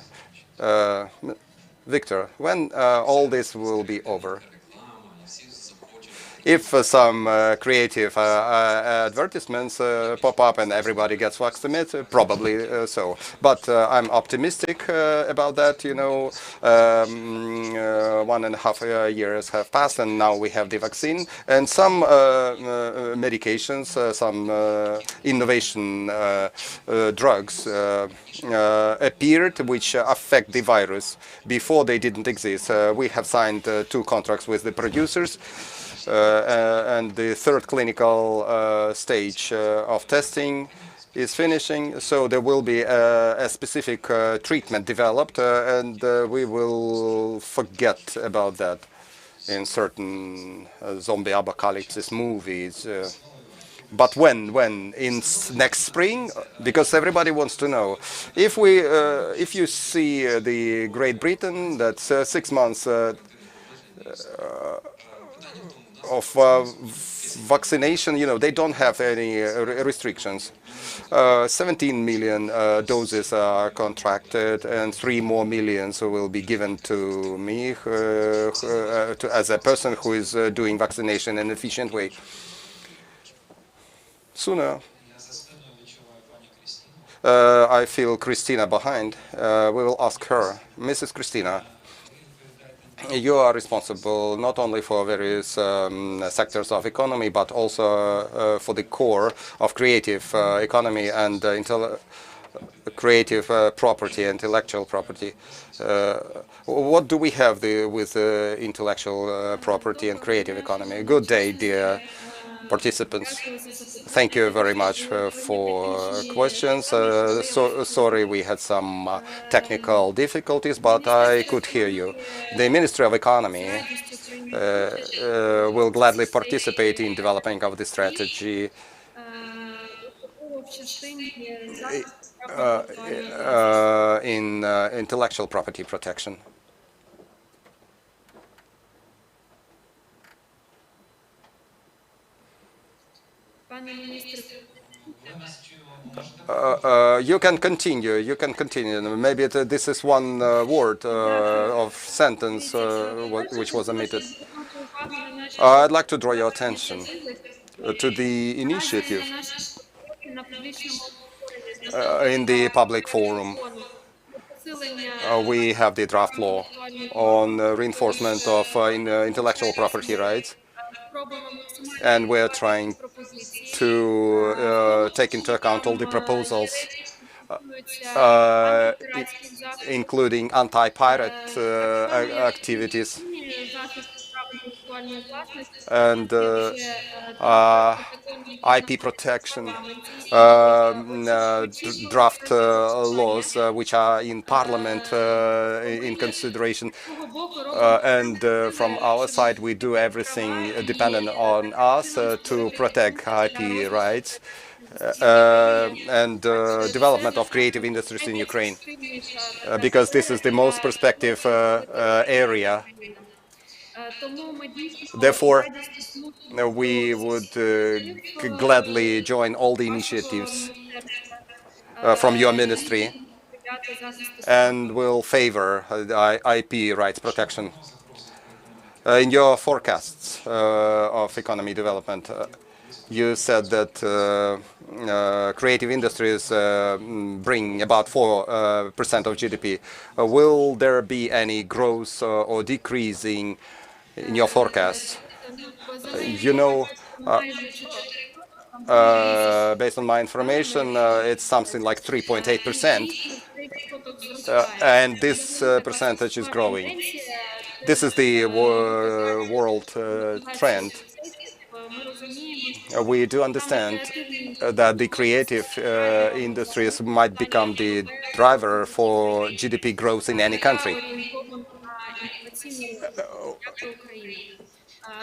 Viktor, when all this will be over? If some creative advertisements pop up and everybody gets vaccinated, probably so. But I'm optimistic about that. You know, 1.5 years have passed, and now we have the vaccine and some medications, some innovation drugs appeared which affect the virus. Before they didn't exist. We have signed 2 contracts with the producers. And the 3rd clinical stage of testing is finishing, so there will be a specific treatment developed, and we will forget about that in certain zombie apocalypse movies. But when? In next spring? Because everybody wants to know. If you see the Great Britain, that's 6 months of vaccination, you know, they don't have any restrictions. 17 million doses are contracted, and 3 more million will be given to me as a person who is doing vaccination in an efficient way. Sooner. I feel Kristina behind. We will ask her. Mrs. Kristina. You are responsible not only for various sectors of economy, but also for the core of creative economy and creative property, intellectual property. What do we have with intellectual property and creative economy? Good day, dear participants. Thank you very much for questions. Sorry we had some technical difficulties, but I could hear you. The Ministry of Economy will gladly participate in developing of the strategy in intellectual property protection. You can continue. You can continue. Maybe this is one word of sentence which was omitted. I'd like to draw your attention to the initiative in the public forum. We have the draft law on reinforcement of intellectual property rights. And we're trying to take into account all the proposals, including anti-pirate activities and IP protection, draft laws which are in Parliament in consideration. And from our side, we do everything dependent on us to protect IP rights and development of creative industries in Ukraine, because this is the most prospective area. Therefore, we would gladly join all the initiatives from your ministry and will favor the IP rights protection. In your forecasts of economy development, you said that creative industries bring about 4% of GDP. Will there be any growth or decreasing in your forecasts? You know, based on my information, it's something like 3.8%, and this percentage is growing. This is the world trend. We do understand that the creative industries might become the driver for GDP growth in any country.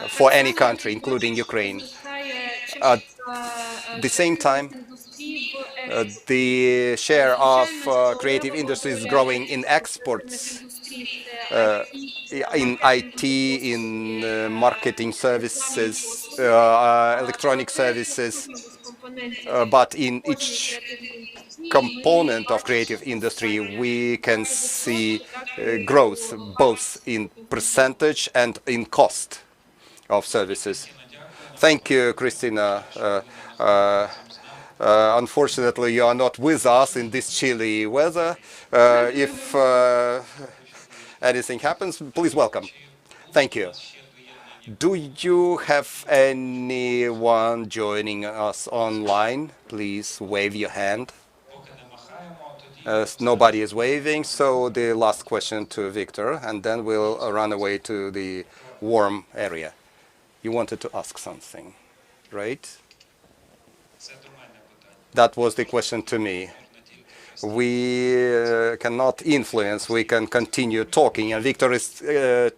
For any country, including Ukraine. At the same time, the share of creative industries is growing in exports, in IT, in marketing services, electronic services, but in each component of creative industry, we can see growth both in percentage and in cost of services. Thank you, Kristina. Unfortunately, you are not with us in this chilly weather. If anything happens, please welcome. Thank you. Do you have anyone joining us online? Please wave your hand. Nobody is waving, so the last question to Viktor, and then we'll run away to the warm area. You wanted to ask something, right? That was the question to me. We cannot influence, we can continue talking, and Viktor is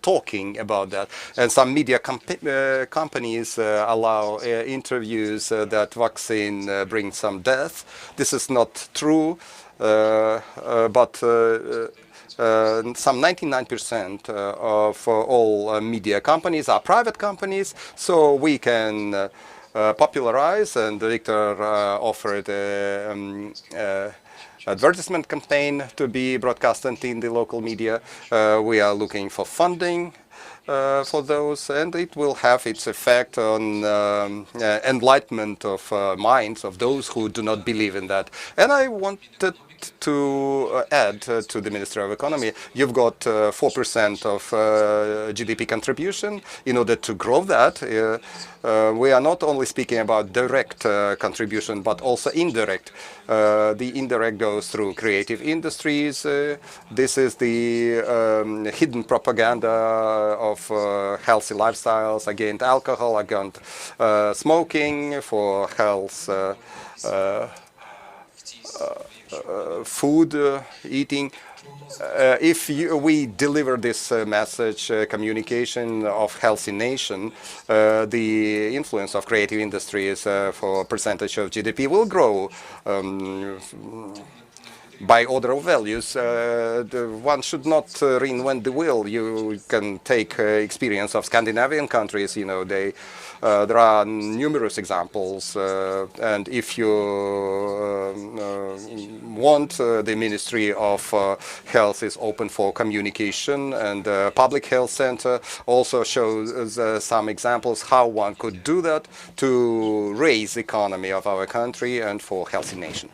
talking about that. And some media companies allow interviews that vaccine brings some death. This is not true, but some 99% of all media companies are private companies, so we can popularize, and Viktor offered advertisement campaign to be broadcasted in the local media. We are looking for funding for those, and it will have its effect on enlightenment of minds of those who do not believe in that. And I wanted to add to the Ministry of Economy, you've got 4% of GDP contribution. In order to grow that, we are not only speaking about direct contribution, but also indirect. The indirect goes through creative industries. This is the hidden propaganda of healthy lifestyles against alcohol, against smoking, for health, food, eating. If we deliver this message, communication of healthy nation, the influence of creative industries for percentage of GDP will grow. By order of values, one should not reinvent the wheel. You can take experience of Scandinavian countries. You know, there are numerous examples, and if you want, the Ministry of Health is open for communication, and Public Health Center also shows some examples how one could do that to raise the economy of our country and for healthy nation.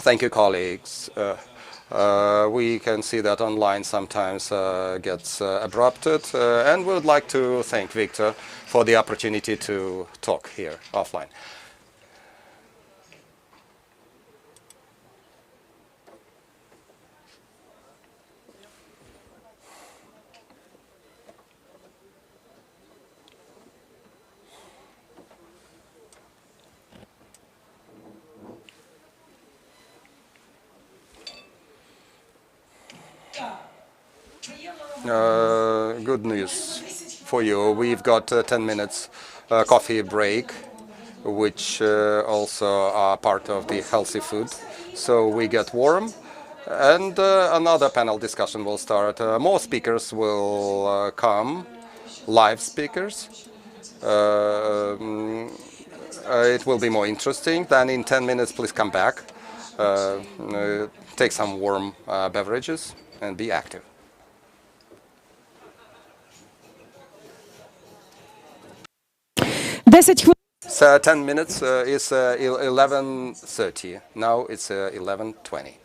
Thank you, colleagues. We can see that online sometimes gets abrupted, and we would like to thank Viktor for the opportunity to talk here offline. Good news for you. We've got 10 minutes coffee break, which also are part of the healthy food. So we get warm, and another panel discussion will start. More speakers will come, live speakers. It will be more interesting. Then in 10 minutes, please come back, take some warm beverages, and be active. So 10 minutes is 11:30. Now it's 11:20.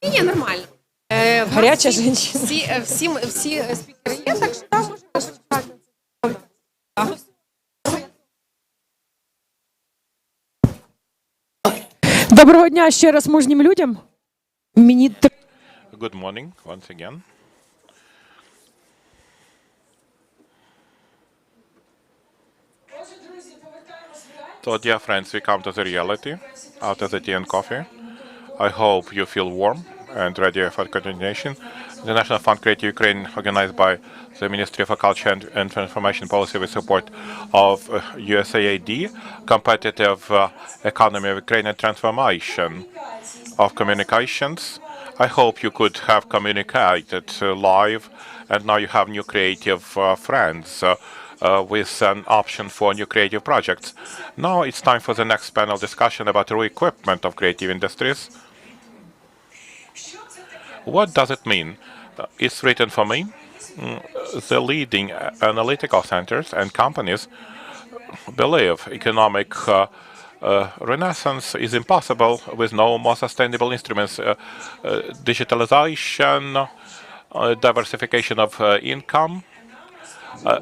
Ні, нормально. Гаряча жінка. Всі спікери є, так що там можна почекати. Доброго дня ще раз мужнім людям. Good morning once again. So, dear friends, we come to the reality after the tea and coffee. I hope you feel warm and ready for continuation. The National Fund Creative Ukraine, organized by the Ministry of Culture and Information Policy with support of USAID, competitive economy of Ukraine and transformation of communications. I hope you could have communicated live, and now you have new creative friends with an option for new creative projects. Now it's time for the next panel discussion about re-equipment of creative industries. What does it mean? It's written for me. The leading analytical centers and companies believe economic renaissance is impossible with no more sustainable instruments. Digitalization, diversification of income.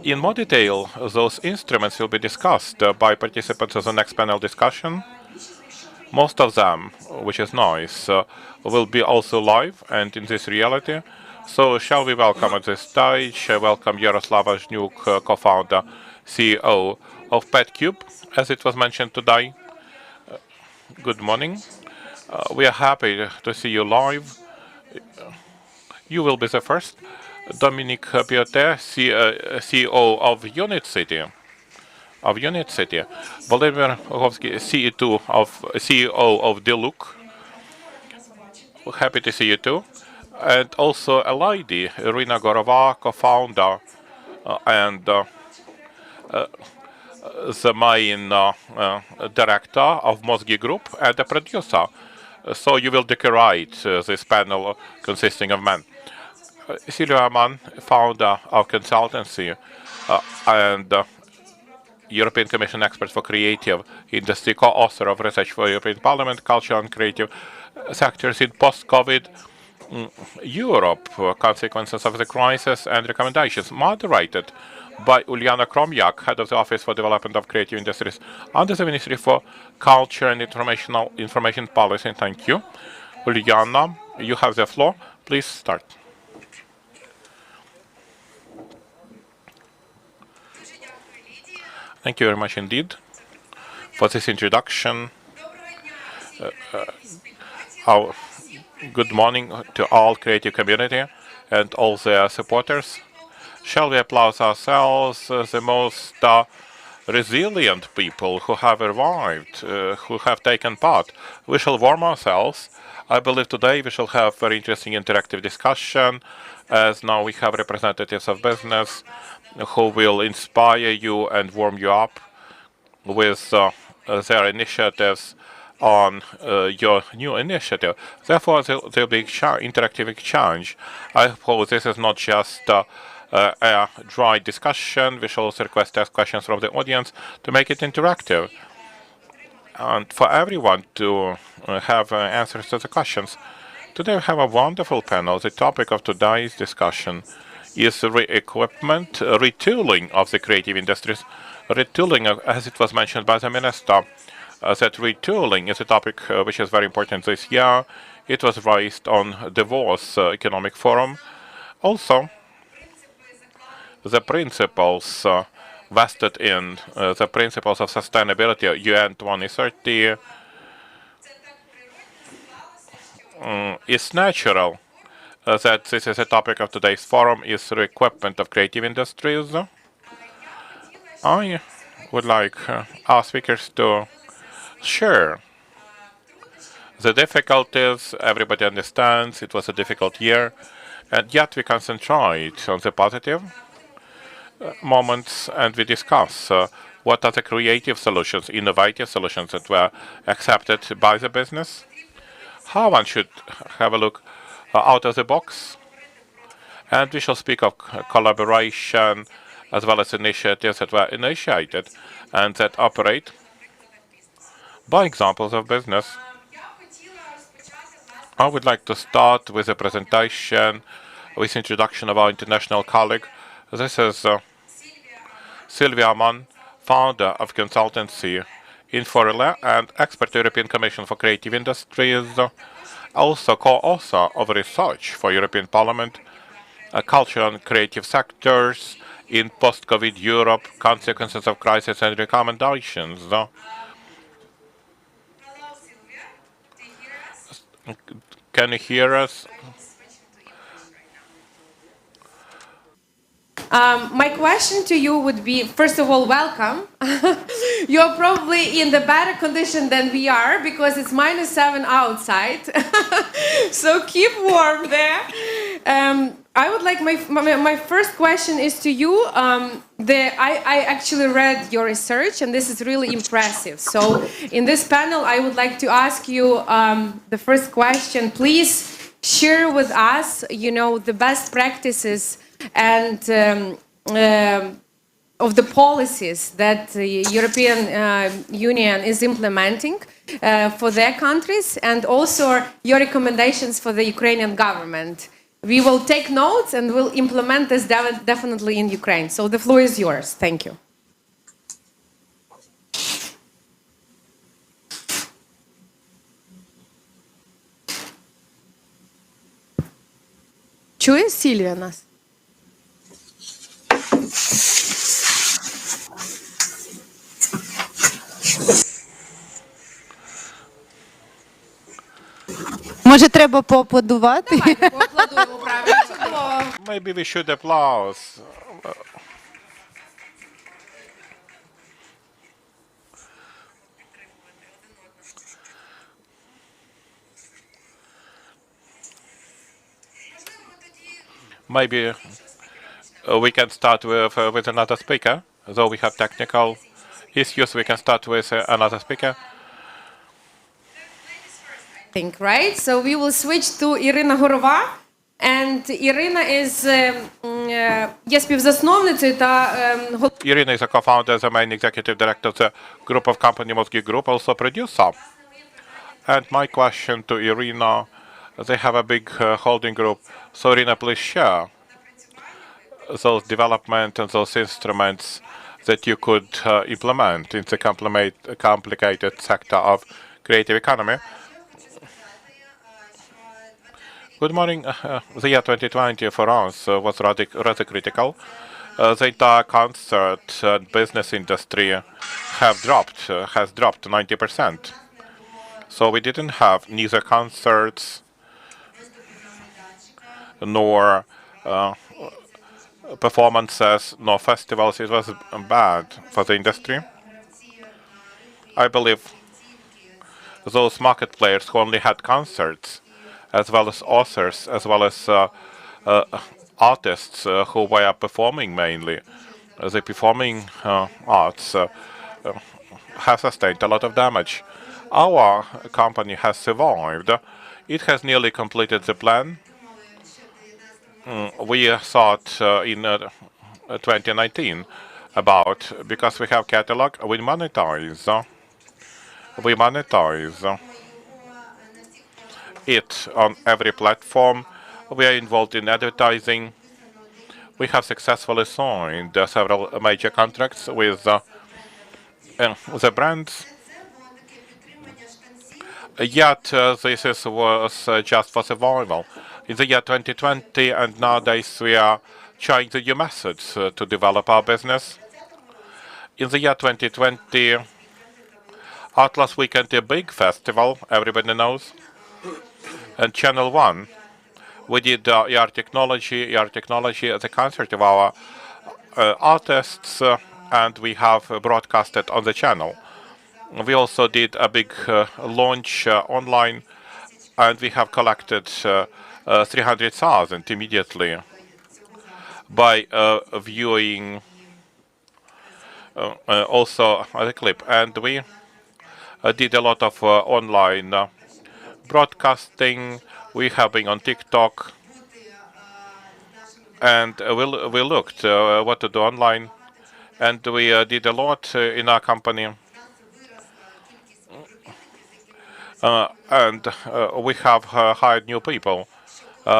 In more detail, those instruments will be discussed by participants of the next panel discussion. Most of them, which is nice, will be also live and in this reality. So shall we welcome at this stage, welcome Yaroslava Zhnyuk, co-founder, CEO of PetCube, as it was mentioned today. Good morning. We are happy to see you live. You will be the first. Dominic Piotet, CEO of Unit City. Vladimir Rogovsky, CEO of Deluk. Happy to see you too. And also a lady, Irina Gorova, co-founder and the main director of Mozgi Group and a producer. So you will decorate this panel consisting of men. Sylvia Amann, founder of Consultancy and European Commission expert for creative industry, co-author of research for European Parliament, culture and creative sectors in post-COVID Europe, consequences of the crisis and recommendations, moderated by Uliana Kromyak, head of the Office for Development of Creative Industries under the Ministry for Culture and Information Policy. Thank you. Uliana, you have the floor. Please start. Thank you very much indeed for this introduction. Good morning to all creative community and all their supporters. Shall we applaud ourselves, the most resilient people who have arrived, who have taken part? We shall warm ourselves. I believe today we shall have very interesting interactive discussion, as now we have representatives of business who will inspire you and warm you up with their initiatives on your new initiative. Therefore, there will be interactive exchange. I hope this is not just a dry discussion. We shall also request ask questions from the audience to make it interactive and for everyone to have answers to the questions. Today we have a wonderful panel. The topic of today's discussion is re-equipment, retooling of the creative industries. Retooling, as it was mentioned by the minister, that retooling is a topic which is very important this year. It was raised on Davos Economic Forum. Also, the principles vested in the principles of sustainability, UN 2030, it's natural that this is a topic of today's forum, is re-equipment of creative industries. I would like our speakers to share the difficulties. Everybody understands it was a difficult year, and yet we concentrate on the positive moments and we discuss what are the creative solutions, innovative solutions that were accepted by the business, how one should have a look out of the box, and we shall speak of collaboration as well as initiatives that were initiated and that operate by examples of business. I would like to start with a presentation with introduction of our international colleague. This is Sylvia Amann, founder of Consultancy, inforelais and expert European Commission for Creative Industries, also co-author of research for European Parliament, culture and creative sectors in post-COVID Europe, consequences of crisis and recommendations. Can you hear us? My question to you would be, first of all, welcome. You're probably in the better condition than we are because it's -7 outside. So keep warm there. I would like my first question is to you. I actually read your research and this is really impressive. So in this panel, I would like to ask you the first question. Please share with us, the best practices and of the policies that the European Union is implementing for their countries, and also your recommendations for the Ukrainian government. We will take notes and we'll implement this definitely in Ukraine. So the floor is yours. Thank you. Чує Сільвія нас? Може, треба поаплодувати? Давайте поаплодуємо, правильно. Чудово. Maybe we should applause. Maybe we can start with another speaker. Though we have technical issues, we can start with another speaker. Right? So we will switch to Irina Горова. And Irina is є співзасновницею та Irina is a co-founder, the main executive director of the group of company Mozgi Group, also producer. And my question to Irina, they have a big holding group. So Irina, please share those development and those instruments that you could implement in the complicated sector of creative economy. Good morning. The year 2020 for us was rather critical. The entire concert business industry has dropped 90%. So we didn't have neither concerts nor performances, nor festivals. It was bad for the industry. I believe those market players who only had concerts, as well as authors, as well as artists who were performing mainly. The performing arts have sustained a lot of damage. Our company has survived. It has nearly completed the plan. We thought in 2019 about, because we have catalog, we monetize it on every platform. We are involved in advertising. We have successfully signed several major contracts with the brands. Yet this was just for survival. In the year 2020 and nowadays we are trying the new methods to develop our business. In the year 2020, Atlas Weekend, a big festival, everybody knows. And Channel 1, we did ER Technology, the concert of our artists, and we have broadcasted on the channel. We also did a big launch online, and we have collected 300,000 immediately by viewing also the clip. And we did a lot of online broadcasting. We have been on TikTok, and we looked what to do online, and we did a lot in our company. and we have hired new people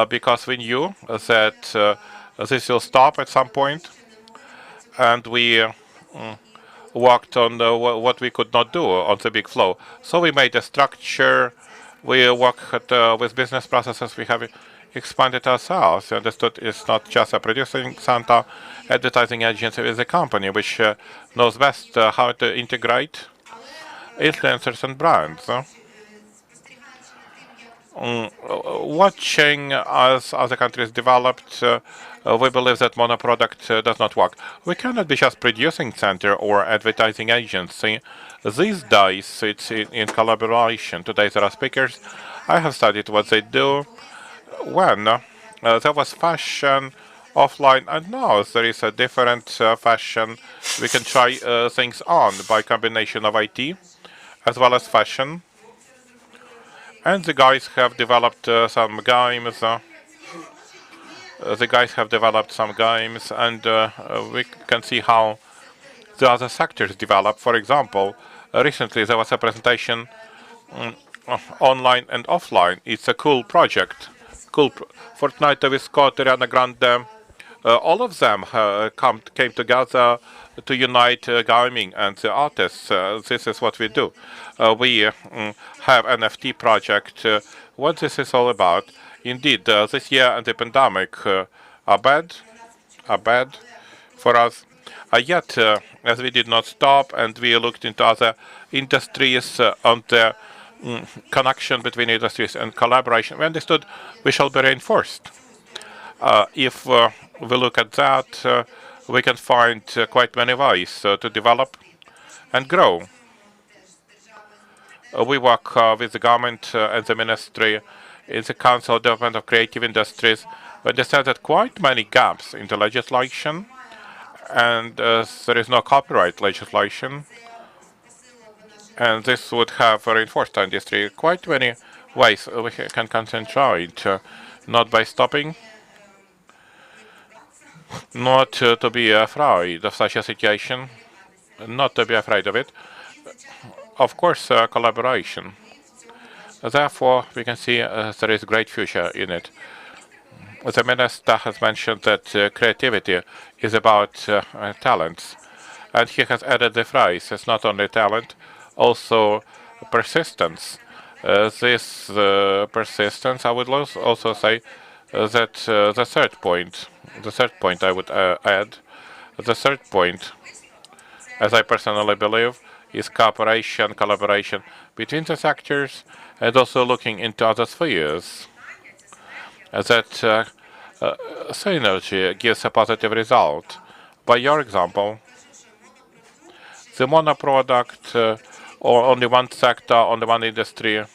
because we knew that this will stop at some point, and we worked on what we could not do on the big flow. So we made a structure. We worked with business processes. We have expanded ourselves. We understood it's not just a producing center, advertising agency is a company which knows best how to integrate influencers and brands. Watching as other countries developed, we believe that monoproduct does not work. We cannot be just producing center or advertising agency. These days, it's in collaboration. Today there are speakers. I have studied what they do. When there was fashion offline, and now there is a different fashion. We can try things on by combination of IT as well as fashion. And the guys have developed some games. The guys have developed some games, and we can see how the other sectors develop. For example, recently there was a presentation online and offline. It's a cool project. Fortnite with Scott, Ariana Grande. All of them came together to unite gaming and the artists. This is what we do. We have NFT project. What this is all about? Indeed, this year and the pandemic are bad for us. Yet, as we did not stop and we looked into other industries on the connection between industries and collaboration, we understood we shall be reinforced. If we look at that, we can find quite many ways to develop and grow. We work with the government and the ministry in the Council of Development of Creative Industries. We understand that quite many gaps in the legislation, and there is no copyright legislation, and this would have reinforced our industry. Quite many ways we can concentrate, not by stopping, not to be afraid of such a situation, not to be afraid of it. Of course, collaboration. Therefore, we can see there is a great future in it. The minister has mentioned that creativity is about talents, and he has added the phrase, it's not only talent, also persistence. This persistence, I would also say that the third point I would add, the third point, as I personally believe, is cooperation, collaboration between the sectors, and also looking into other spheres. That synergy gives a positive result. By your example, the monoproduct or only one sector, only one industry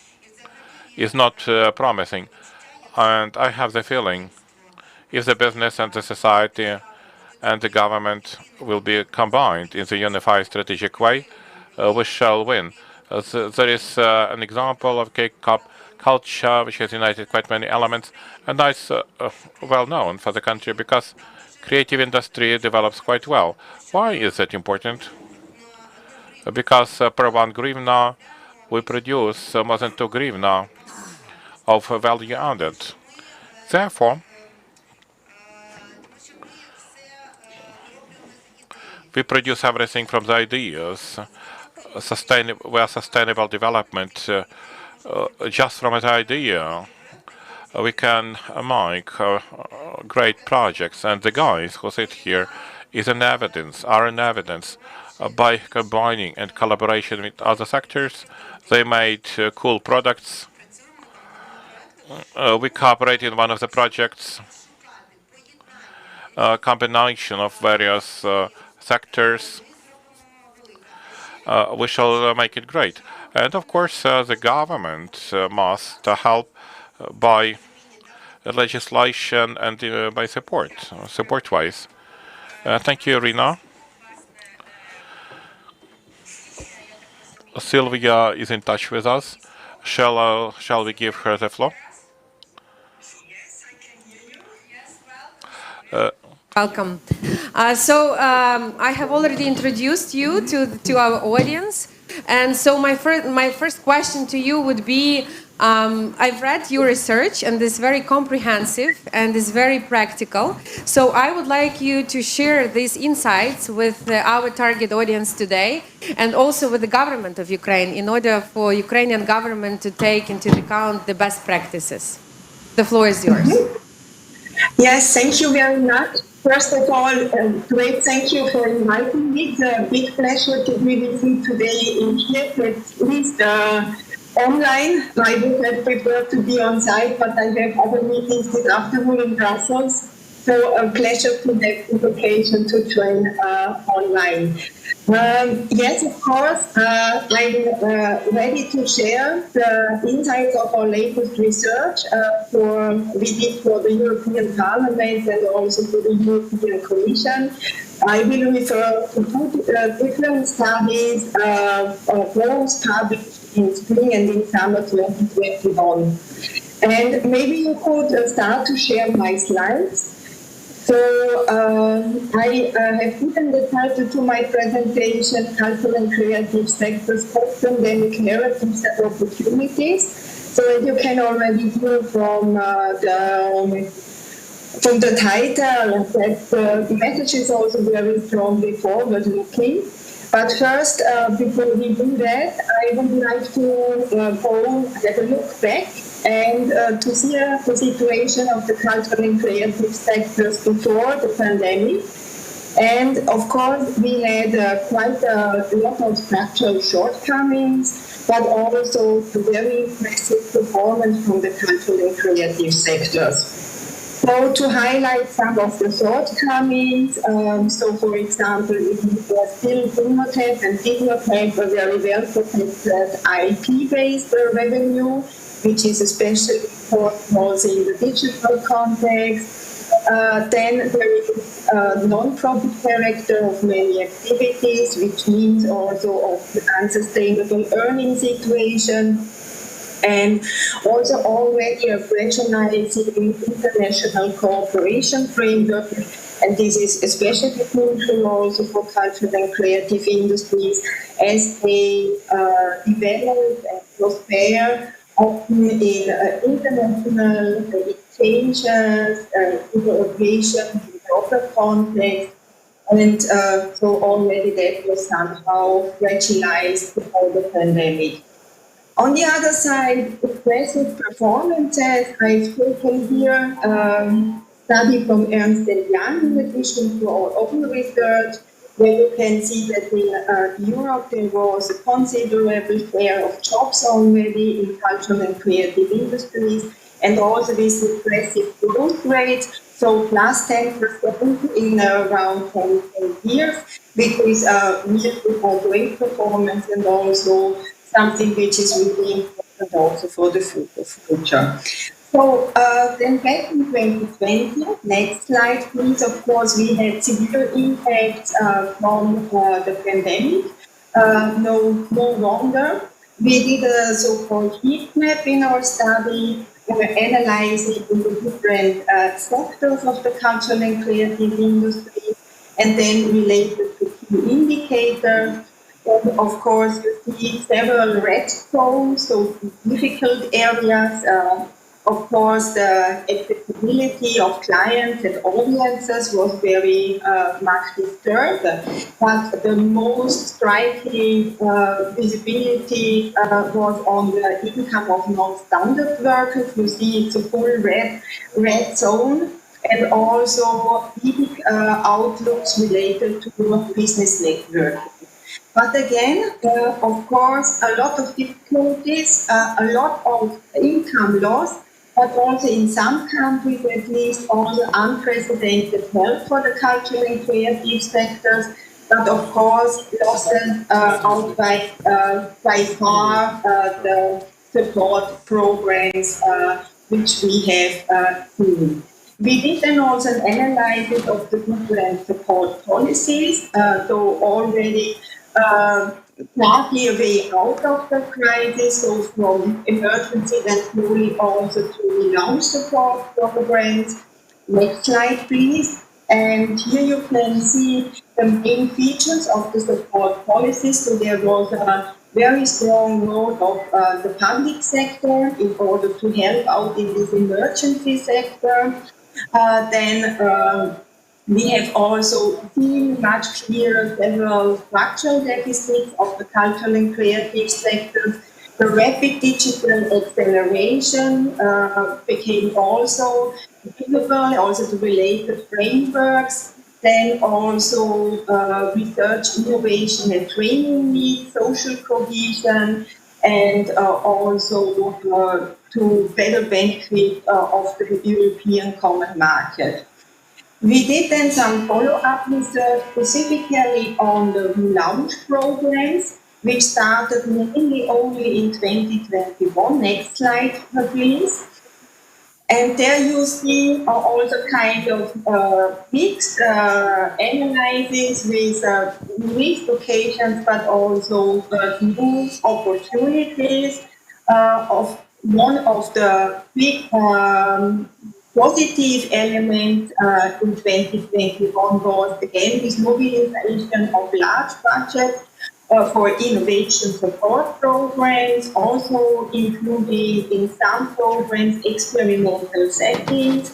is not promising. And I have the feeling if the business and the society and the government will be combined in the unified strategic way, we shall win. There is an example of K-pop culture which has united quite many elements, and that's well known for the country because creative industry develops quite well. Why is that important? Because per 1 hryvnia we produce more than 2 hryvnia of value added. Therefore, we produce everything from the ideas, sustainable development. Just from an idea, we can make great projects, and the guys who sit here are an evidence. By combining and collaboration with other sectors, they made cool products. We cooperate in one of the projects, combination of various sectors. We shall make it great. And of course, the government must help by legislation and by support-wise. Thank you, Irina. Sylvia is in touch with us. Shall we give her the floor? Welcome. I have already introduced you to our audience. And so my first question to you would be, I've read your research and it's very comprehensive and it's very practical. So I would like you to share these insights with our target audience today and also with the government of Ukraine in order for Ukrainian government to take into account the best practices. The floor is yours. Yes, thank you very much. First of all, great thank you for inviting me. It's a big pleasure to be with you today in Kiev, at least online. I would have preferred to be on site, but I have other meetings this afternoon in Brussels. So a pleasure to have the occasion to join online. Yes, of course, I'm ready to share the insights of our latest research we did for the European Parliament and also for the European Commission. I will refer to two different studies, both published in spring and in summer 2021. And maybe you could start to share my slides. So I have given the title to my presentation, Cultural and Creative Sectors, Post-Pandemic Narratives and Opportunities. So as you can already hear from the title, that the message is also very strongly forward-looking. But first, before we do that, I would like to go have a look back and to see the situation of the cultural and creative sectors before the pandemic. And of course, we had quite a lot of structural shortcomings, but also a very impressive performance from the cultural and creative sectors. So to highlight some of the shortcomings, so for example, we still do not have and did not have a very well-protected IP-based revenue, which is especially important also in the digital context. Then there is a non-profit character of many activities, which means also of the unsustainable earning situation. And also already a fragilizing international cooperation framework, and this is especially crucial also for cultural and creative industries as they develop and prosper often in international exchanges, cooperation in proper context, and so already that was somehow fragilized before the pandemic. On the other side, impressive performances. I've taken here study from Ernst & Young in addition to our own research, where you can see that in Europe there was a considerable share of jobs already in cultural and creative industries, and also this impressive growth rate, so plus 10% in around 10 years, which is really a great performance and also something which is really important also for the future. So then back in 2020, next slide please, of course we had severe impacts from the pandemic, no longer. We did a so-called heat map in our study, analyzing the different sectors of the cultural and creative industry, and then related to key indicators. And of course, you see several red zones, so difficult areas. Of course, the accessibility of clients and audiences was very much disturbed. But the most striking visibility was on the income of non-standard workers. You see it's a full red zone. And also big outlooks related to business network. But again, of course, a lot of difficulties, a lot of income loss, but also in some countries at least also unprecedented help for the cultural and creative sectors. But of course, losses outweigh by far the support programs which we have seen. We did then also an analysis of the different support policies, so already partly a way out of the crisis, so from emergency then slowly also to relaunch support programs. Next slide, please. And here you can see the main features of the support policies. So there was a very strong role of the public sector in order to help out in this emergency sector. Then we have also seen much clearer several structural deficits of the cultural and creative sectors. The rapid digital acceleration became also visible, also the related frameworks. Then also research, innovation and training needs, social cohesion, and also to better benefit of the European common market. We did then some follow-up research specifically on the relaunch programs, which started mainly only in 2021. Next slide, please. And there you see also kind of mixed analysis with risk occasions, but also new opportunities. Of one of the big positive elements in 2021 was again this mobilization of large budgets for innovation support programs, also including in some programs experimental settings.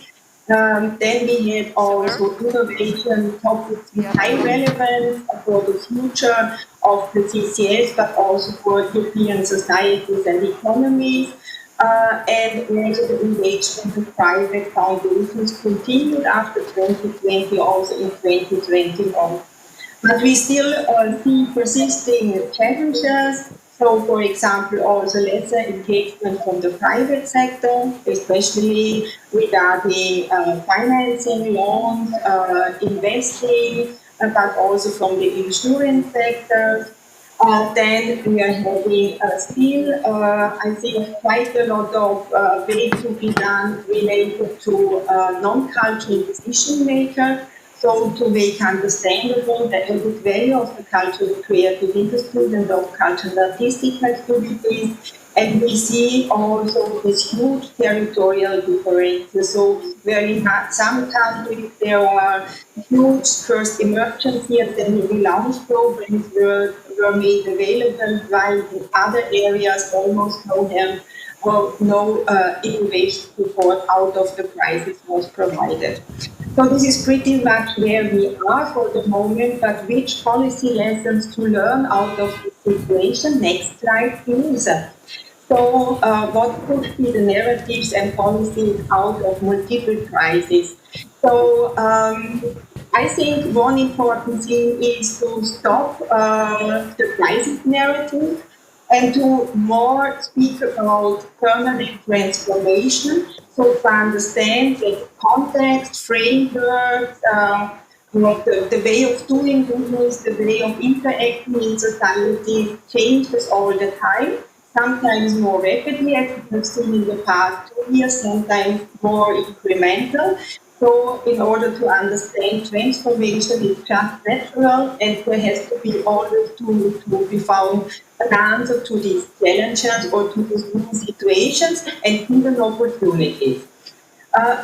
Then we had also innovation topics with high relevance for the future of the CCS, but also for European societies and economies. And also the engagement of private foundations continued after 2020, also in 2021. But we still see persisting challenges. So, for example, also lesser engagement from the private sector, especially regarding financing, loans, investing, but also from the insurance sector. Then we are having still, I think, quite a lot of work to be done related to non-cultural decision makers. So to make understandable the added value of the cultural creative industries and of cultural artistic activities. And we see also this huge territorial differences. So where in some countries there are huge first emergency and then relaunch programs were made available, while in other areas almost no innovation support out of the crisis was provided. So this is pretty much where we are for the moment, but which policy lessons to learn out of this situation? Next slide, please. So what could be the narratives and policies out of multiple crises? So I think one important thing is to stop the crisis narrative and to more speak about permanent transformation. So to understand that context, framework, the way of doing business, the way of interacting in society changes all the time, sometimes more rapidly, as we have seen in the past 2 years, sometimes more incremental. So in order to understand transformation is just natural, and there has to be always to be found an answer to these challenges or to these new situations and even opportunities.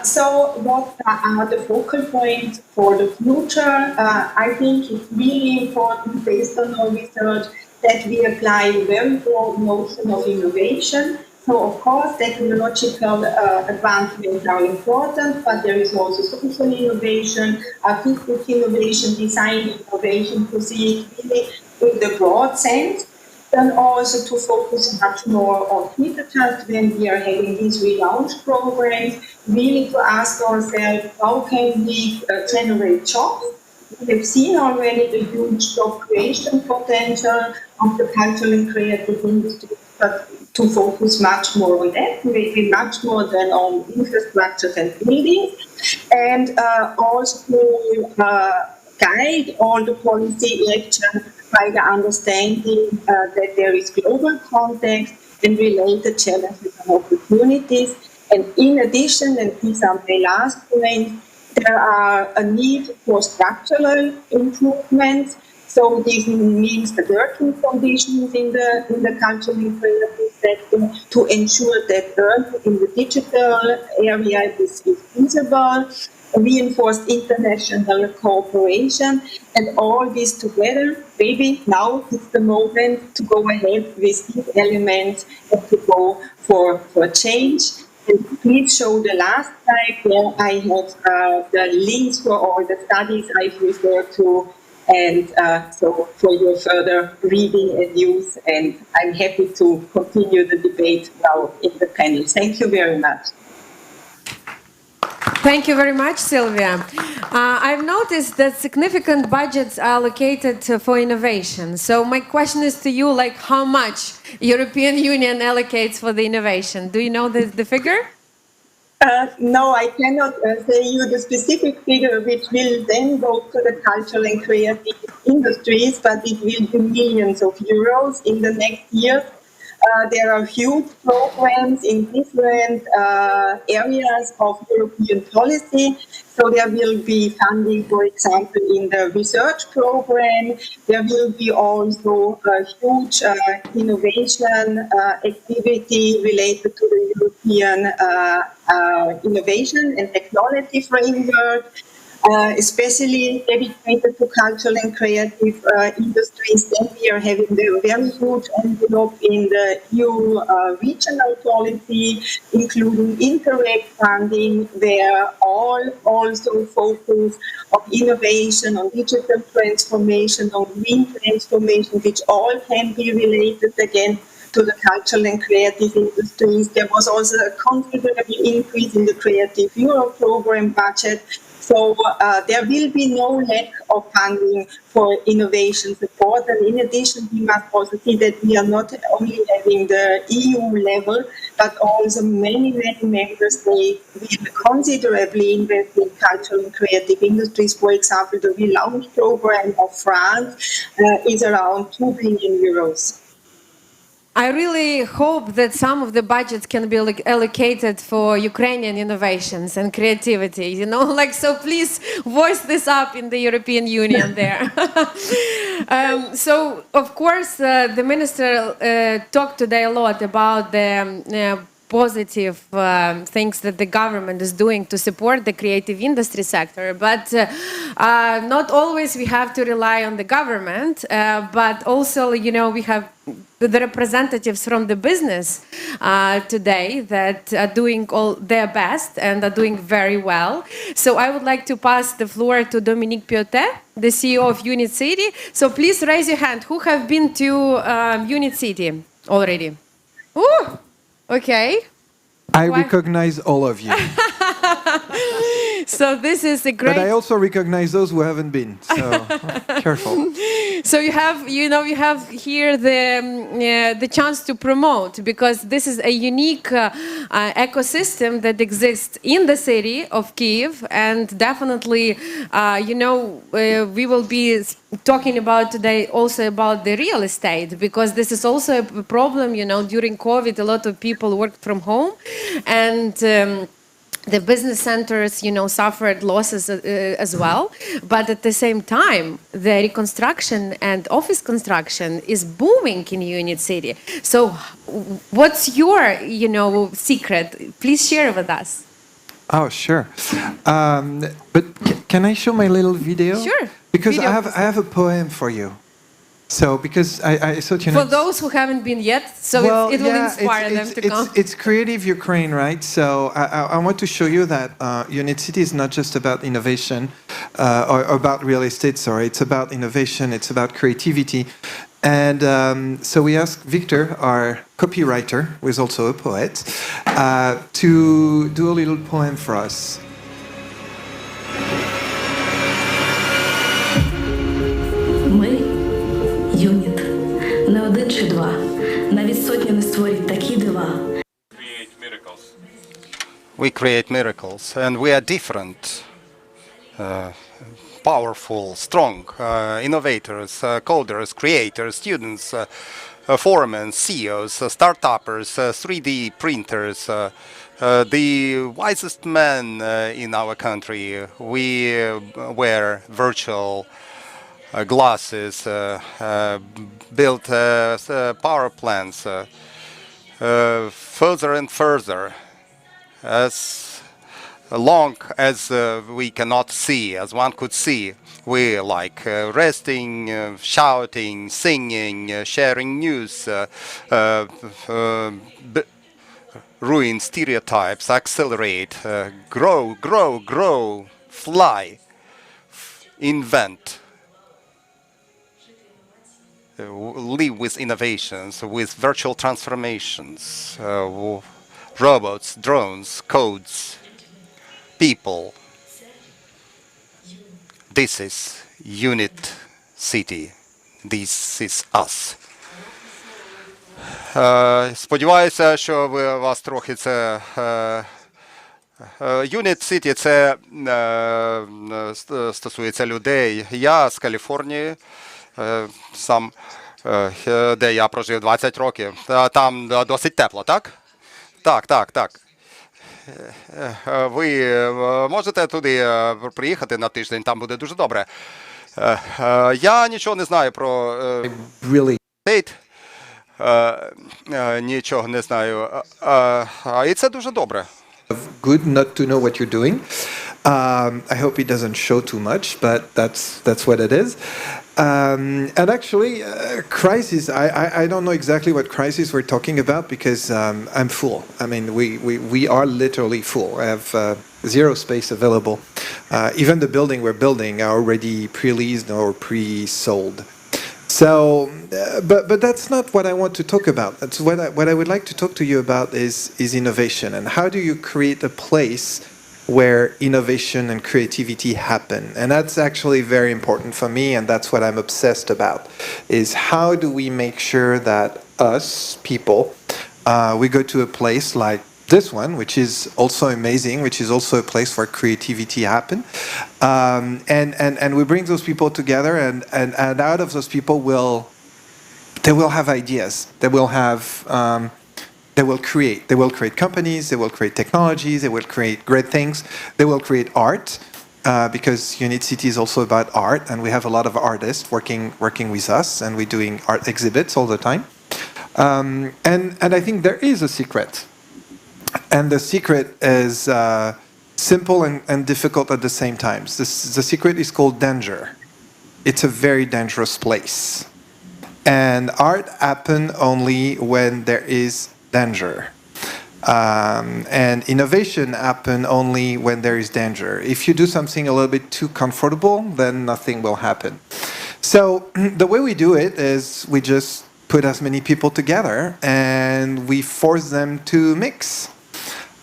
So what are the focal points for the future? I think it's really important, based on our research, that we apply a very broad notion of innovation. So, of course, technological advancements are important, but there is also social innovation, artistic innovation, design innovation, to see it really in the broad sense. Then also to focus much more on people just when we are having these relaunch programs, really to ask ourselves, how can we generate jobs? We have seen already the huge job creation potential of the cultural and creative industry, but to focus much more on that, maybe much more than on infrastructures and buildings, and also to guide all the policy action by the understanding that there is global context and related challenges and opportunities. And in addition, and these are my last points, there are a need for structural improvements. So this means the working conditions in the cultural and creative sector to ensure that work in the digital area is feasible. reinforced international cooperation, and all this together, maybe now is the moment to go ahead with these elements and to go for change. And please show the last slide where I have the links for all the studies I've referred to, and so for your further reading and use. And I'm happy to continue the debate now in the panel. Thank you very much. Thank you very much, Sylvia. I've noticed that significant budgets are allocated for innovation. So my question is to you, like how much European Union allocates for the innovation? Do you know the figure? No, I cannot say you the specific figure which will then go to the cultural and creative industries, but it will be millions of euros in the next year. There are huge programs in different areas of European policy. So there will be funding, for example, in the research program. There will be also a huge innovation activity related to the European innovation and technology framework. Especially dedicated to cultural and creative industries. Then we are having a very huge envelope in the EU regional policy, including Interreg funding, where all also focus on innovation, on digital transformation, on green transformation, which all can be related again to the cultural and creative industries. There was also a considerable increase in the Creative Europe program budget. So there will be no lack of funding for innovation support. And in addition, we must also see that we are not only having the EU level, but also many member states will considerably invest in cultural and creative industries. For example, the Relaunch program of France is around 2 billion euros. I really hope that some of the budgets can be allocated for Ukrainian innovations and creativity, you know, like, so please voice this up in the European Union there. So, of course, the minister talked today a lot about the positive things that the government is doing to support the creative industry sector, but not always we have to rely on the government, but also, you know, we have the representatives from the business today that are doing all their best and are doing very well. So I would like to pass the floor to Dominique Piotet, the CEO of Unit City. So please raise your hand. Who have been to Unit City already? Ooh, okay. I recognize all of you. So this is a great... But I also recognize those who haven't been, so careful. So you have, you know, you have here the chance to promote, because this is a unique ecosystem that exists in the city of Kyiv, and definitely, you know, we will be talking about today also about the real estate, because this is also a problem, you know, during COVID, a lot of people worked from home, and the business centers, you know, suffered losses as well. But at the same time, the reconstruction and office construction is booming in Unit City. So what's your, you know, secret? Please share with us. Oh, sure. But can I show my little video? Sure. Because video. I have a poem for you. So, because I thought, you know... For those who haven't been yet, so well, it will inspire them to come. It's Creative Ukraine, right? So I want to show you that Unit City is not just about innovation, or about real estate, sorry. It's about innovation, it's about creativity. And so we asked Viktor, our copywriter, who is also a poet, to do a little poem for us. Юніт. Не один чи два. Навіть сотні не створять такі дива. We create miracles, and we are different, powerful, strong, innovators, coders, creators, students, foremen, CEOs, startuppers, 3D printers, the wisest men in our country. We wear virtual glasses, built power plants further and further. As long as we cannot see, as one could see, we like resting, shouting, singing, sharing news, ruin stereotypes, accelerate, grow, fly, invent, live with innovations, with virtual transformations, robots, drones, codes, people. This is Unit City. This is us. Сподіваюся, що вас трохи це... Unit City – це стосується людей. Я з Каліфорнії, сам, де я прожив 20 років. Там досить тепло, так? Так. Ви можете туди приїхати на тиждень, там буде дуже добре. Я нічого не знаю про State. Нічого не знаю. І це дуже добре. Good not to know what you're doing. I hope it doesn't show too much, but that's what it is. And actually, crisis, I don't know exactly what crisis we're talking about because I'm full. I mean, we are literally full. I have zero space available. Even the building we're building are already pre-leased or pre-sold. So, but that's not what I want to talk about. That's what I would like to talk to you about is innovation and how do you create a place where innovation and creativity happen. And that's actually very important for me, and that's what I'm obsessed about, is how do we make sure that us, people, we go to a place like this one, which is also amazing, which is also a place where creativity happen. And we bring those people together, and out of those people they will have ideas. They will have... They will create companies, they will create technologies, they will create great things, they will create art, because Unit City is also about art, and we have a lot of artists working with us, and we're doing art exhibits all the time. And I think there is a secret. And the secret is simple and difficult at the same time. The secret is called danger. It's a very dangerous place. And art happens only when there is danger. And innovation happen only when there is danger. If you do something a little bit too comfortable, then nothing will happen. So the way we do it is we just put as many people together and we force them to mix.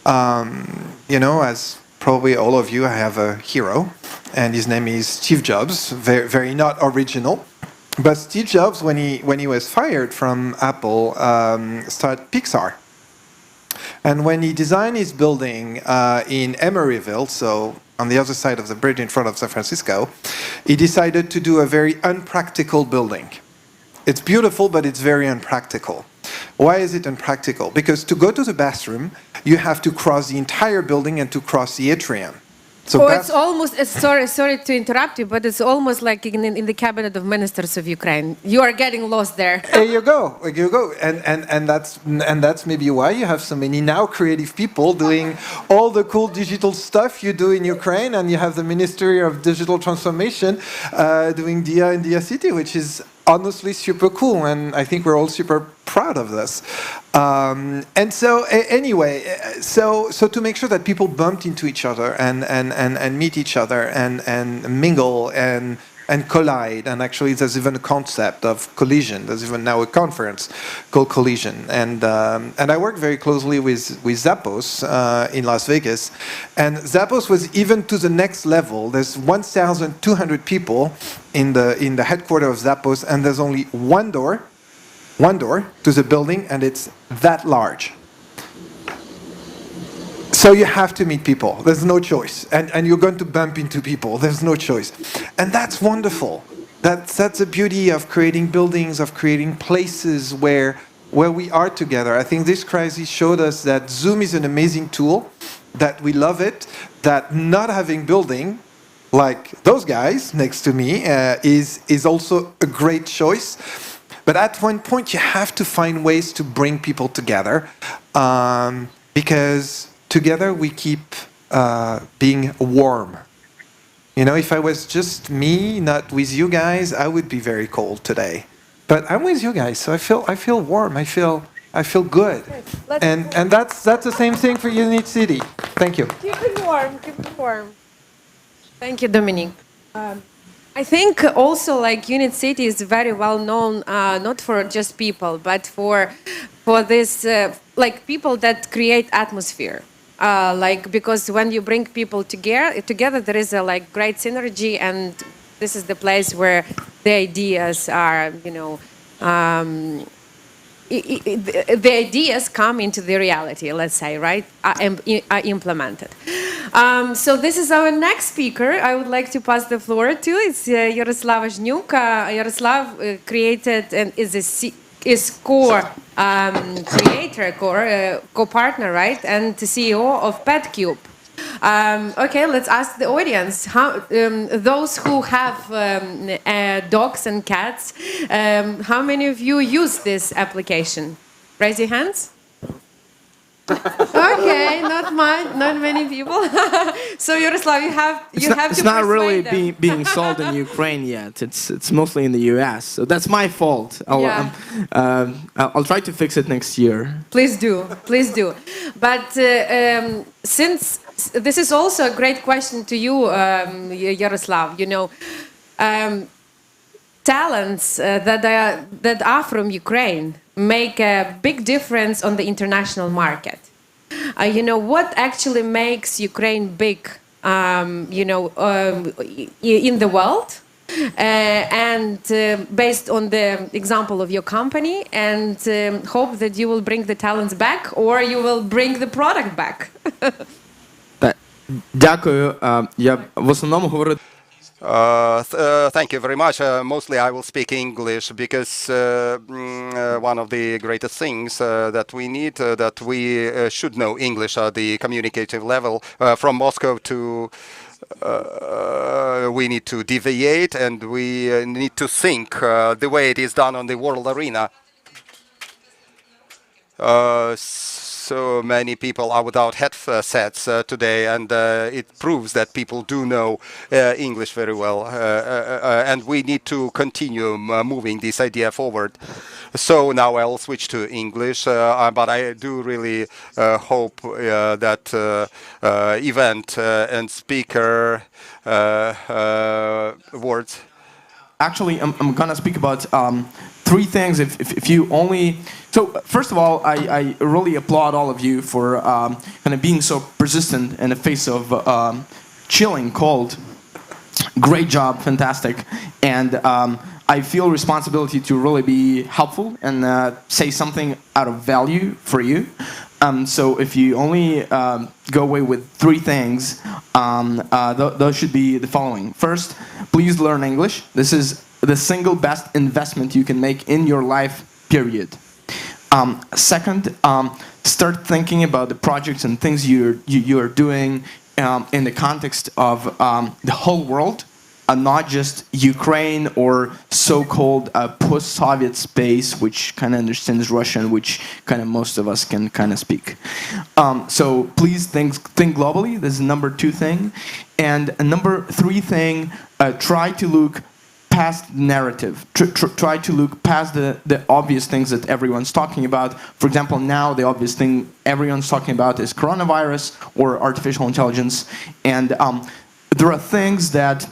You know, as probably all of you, I have a hero, and his name is Steve Jobs, very not original. But Steve Jobs, when he was fired from Apple, started Pixar. And when he designed his building in Emeryville, so on the other side of the bridge in front of San Francisco, he decided to do a very unpractical building. It's beautiful, but it's very unpractical. Why is it unpractical? Because to go to the bathroom, you have to cross the entire building and to cross the atrium. So it's almost, sorry to interrupt you, but it's almost like in the cabinet of ministers of Ukraine. You are getting lost there. There you go. And that's maybe why you have so many now creative people doing all the cool digital stuff you do in Ukraine, and you have the Ministry of Digital Transformation doing DIA in DIA City, which is honestly super cool, and I think we're all super proud of this. And so anyway, so to make sure that people bumped into each other and meet each other and mingle and collide, and actually there's even a concept of collision. There's even now a conference called Collision, and I work very closely with Zappos in Las Vegas, and Zappos was even to the next level. There's 1,200 people in the headquarters of Zappos, and there's only one door to the building, and it's that large. So you have to meet people. There's no choice. And you're going to bump into people. There's no choice. And that's wonderful. That's the beauty of creating buildings, of creating places where we are together. I think this crisis showed us that Zoom is an amazing tool, that we love it, that not having building, like those guys next to me, is also a great choice. But at one point, you have to find ways to bring people together, because together we keep being warm. You know, if I was just me, not with you guys, I would be very cold today. But I'm with you guys, so I feel warm. I feel good. And that's the same thing for Unit City. Thank you. Keep it warm. Keep it warm. Thank you, Dominique. I think also like Unit City is very well known, not for just people, but for this like people that create atmosphere. Like because when you bring people together, there is a like great synergy, and this is the place where the ideas are, you know, the ideas come into the reality, let's say, right? Are implemented. So this is our next speaker. I would like to pass the floor to. It's Yaroslav Zhnuk. Yaroslav created and is co-partner, right, and the CEO of PetCube. Okay, let's ask the audience. How those who have dogs and cats, how many of you use this application? Raise your hands. Okay, not many people. So Yaroslav, you have it's to not really them. being sold in Ukraine yet. It's mostly in the US. So that's my fault. I'll try to fix it next year. Please do. But since this is also a great question to you, Yaroslav, you know, talents that are from Ukraine make a big difference on the international market. You know, what actually makes Ukraine big, you know, in the world? And based on the example of your company, and hope that you will bring the talents back, or you will bring the product back. Дякую. Я в основному говорю. Thank you very much. Mostly I will speak English because one of the greatest things that we need, that we should know English at the communicative level. From Moscow to we need to deviate, and we need to think the way it is done on the world arena. So many people are without headsets today, and it proves that people do know English very well. And we need to continue moving this idea forward. So now I'll switch to English, but I do really hope that event and speaker words. Actually, I'm gonna speak about three things. If you only, so first of all, I really applaud all of you for kind of being so persistent in the face of chilling cold. Great job, fantastic, and I feel responsibility to really be helpful and say something out of value for you. So if you only go away with three things, those should be the following. First, please learn English. This is the single best investment you can make in your life, period. Second, start thinking about the projects and things you're doing in the context of the whole world, not just Ukraine or so-called post-Soviet space, which kind of understands Russian, which kind of most of us can kind of speak. So please think globally. This is number two thing. And number three thing, try to look past narrative. Try to look past the obvious things that everyone's talking about. For example, now the obvious thing everyone's talking about is coronavirus or artificial intelligence. And there are things that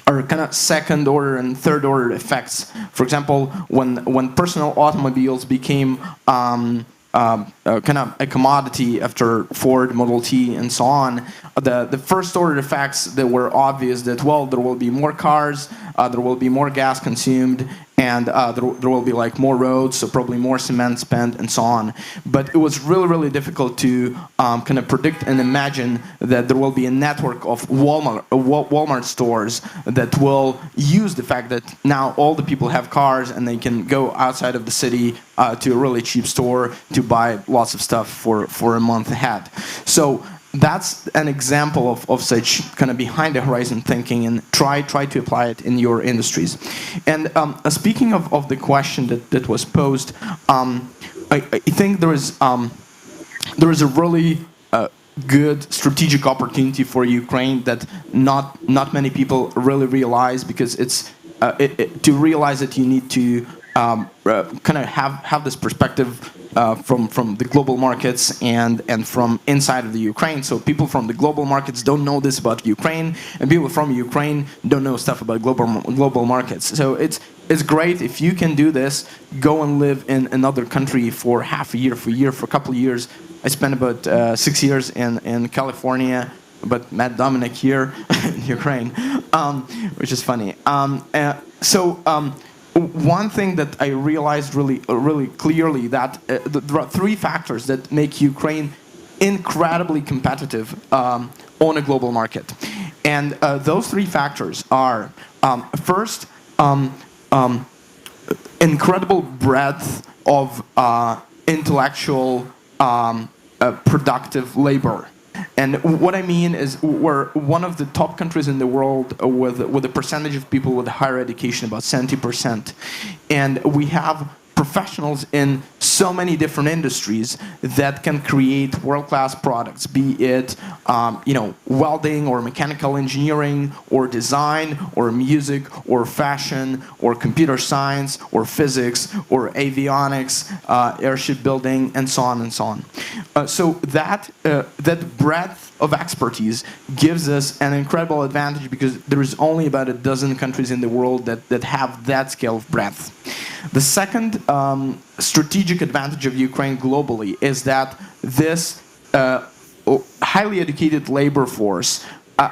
are kind of second order and third order effects. For example, when personal automobiles became kind of a commodity after Ford, Model T, and so on, the first order effects that were obvious that, well, there will be more cars, there will be more gas consumed, and there will be like more roads, so probably more cement spent, and so on. But it was really, really difficult to kind of predict and imagine that there will be a network of Walmart stores that will use the fact that now all the people have cars and they can go outside of the city to a really cheap store to buy lots of stuff for a month ahead. So that's an example of such kind of behind the horizon thinking, and try to apply it in your industries. And speaking of the question that was posed, I think there is a really good strategic opportunity for Ukraine that not many people really realize, because it's to realize it you need to kind of have this perspective from the global markets and from inside of the Ukraine. So people from the global markets don't know this about Ukraine, and people from Ukraine don't know stuff about global markets. So it's great if you can do this. Go and live in another country for half a year, for a couple of years. I spent about 6 years in California, but met Dominic here in Ukraine, which is funny. One thing that I realized really clearly, that there are three factors that make Ukraine incredibly competitive on a global market. And those three factors are, first, incredible breadth of intellectual productive labor. And what I mean is we're one of the top countries in the world with a percentage of people with higher education, about 70%. And we have professionals in so many different industries that can create world-class products, be it welding or mechanical engineering or design or music or fashion or computer science or physics or avionics, airship building, and so on and so on. So that breadth of expertise gives us an incredible advantage, because there is only about a dozen countries in the world that have that scale of breadth. The second strategic advantage of Ukraine globally is that this highly educated labor force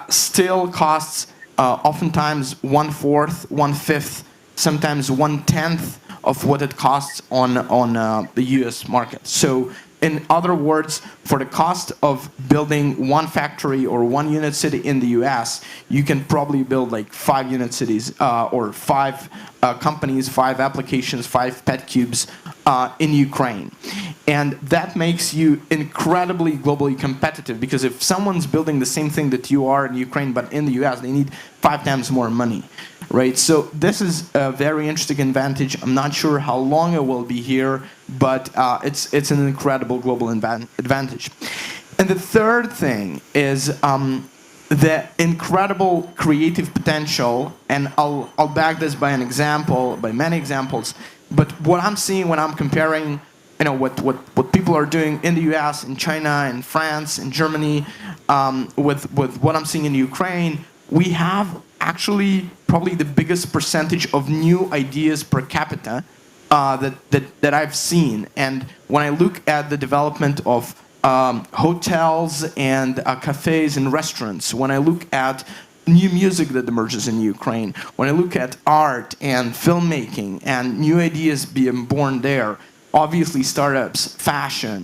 still costs oftentimes 1/4, 1/5, sometimes 1/10 of what it costs on the US market. So in other words, for the cost of building one factory or one unit city in the US, you can probably build like 5 unit cities or 5 companies, 5 applications, 5 pet cubes in Ukraine. And that makes you incredibly globally competitive, because if someone's building the same thing that you are in Ukraine but in the US, they need 5 times more money, right? So this is a very interesting advantage. I'm not sure how long it will be here, but it's an incredible global advantage. And the third thing is the incredible creative potential, and I'll back this by an example, by many examples. But what I'm seeing when I'm comparing, what people are doing in the US, in China, in France, in Germany, with what I'm seeing in Ukraine, we have actually probably the biggest percentage of new ideas per capita that I've seen. And when I look at the development of hotels and cafes and restaurants, when I look at new music that emerges in Ukraine, when I look at art and filmmaking and new ideas being born there, obviously startups, fashion,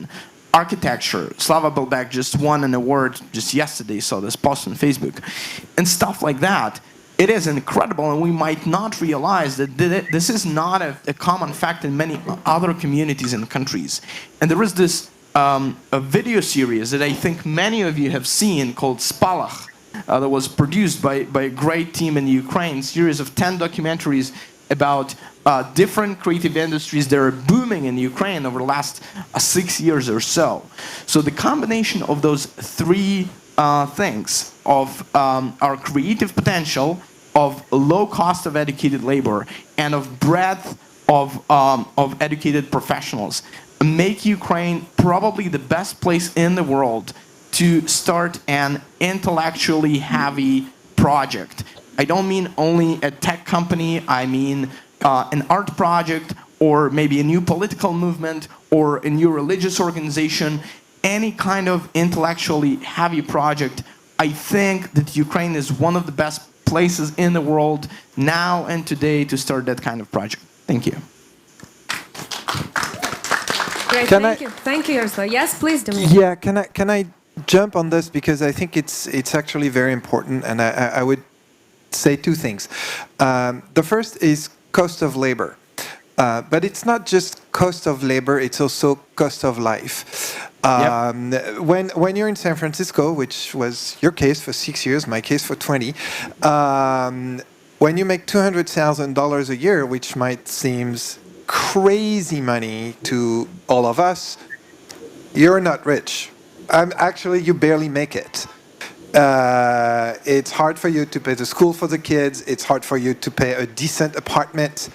architecture. Slava Belbek just won an award just yesterday, saw this post on Facebook, and stuff like that. It is incredible, and we might not realize that this is not a common fact in many other communities and countries. And there is this a video series that I think many of you have seen called Spalach that was produced by a great team in Ukraine, series of 10 documentaries about different creative industries that are booming in Ukraine over the last 6 years or so. So the combination of those three things, of our creative potential, of low cost of educated labor, and of breadth of educated professionals, make Ukraine probably the best place in the world to start an intellectually heavy project. I don't mean only a tech company, I mean an art project, or maybe a new political movement, or a new religious organization, any kind of intellectually heavy project. I think that Ukraine is one of the best places in the world now and today to start that kind of project. Thank you. Great, thank you, Yaroslav. Yes, please, Dominic. Yeah, can I jump on this, because I think it's actually very important, and I would say 2 things. The first is cost of labor. But it's not just cost of labor, it's also cost of life. When you're in San Francisco, which was your case for 6 years, my case for 20, when you make $200,000 a year, which might seem crazy money to all of us, you're not rich. actually, you barely make it. It's hard for you to pay the school for the kids. It's hard for you to pay a decent apartment.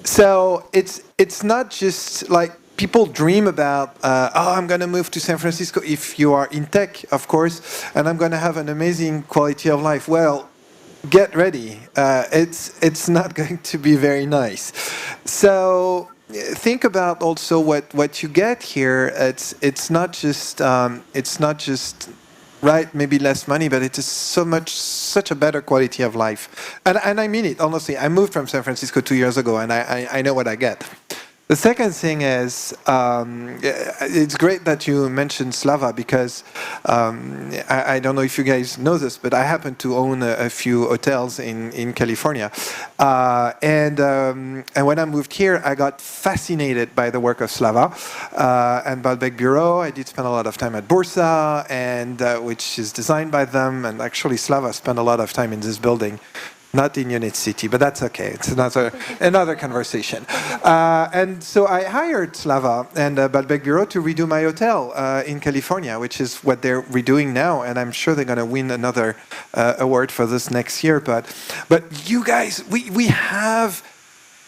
So it's not just like people dream about, I'm going to move to San Francisco if you are in tech, of course, and I'm going to have an amazing quality of life. Well, get ready. It's not going to be very nice. So think about also what you get here. It's not just right, maybe less money, but it is such a better quality of life. And I mean it, honestly. I moved from San Francisco 2 years ago, and I know what I get. The second thing is, it's great that you mentioned Slava, because I don't know if you guys know this, but I happen to own a few hotels in California. And when I moved here, I got fascinated by the work of Slava and Baalbek Bureau. I did spend a lot of time at Bursa, and which is designed by them. And actually, Slava spent a lot of time in this building. Not in Unit City, but that's okay. It's another conversation. And so I hired Slava and Baalbek Bureau to redo my hotel in California, which is what they're redoing now. And I'm sure they're going to win another award for this next year. But you guys, we have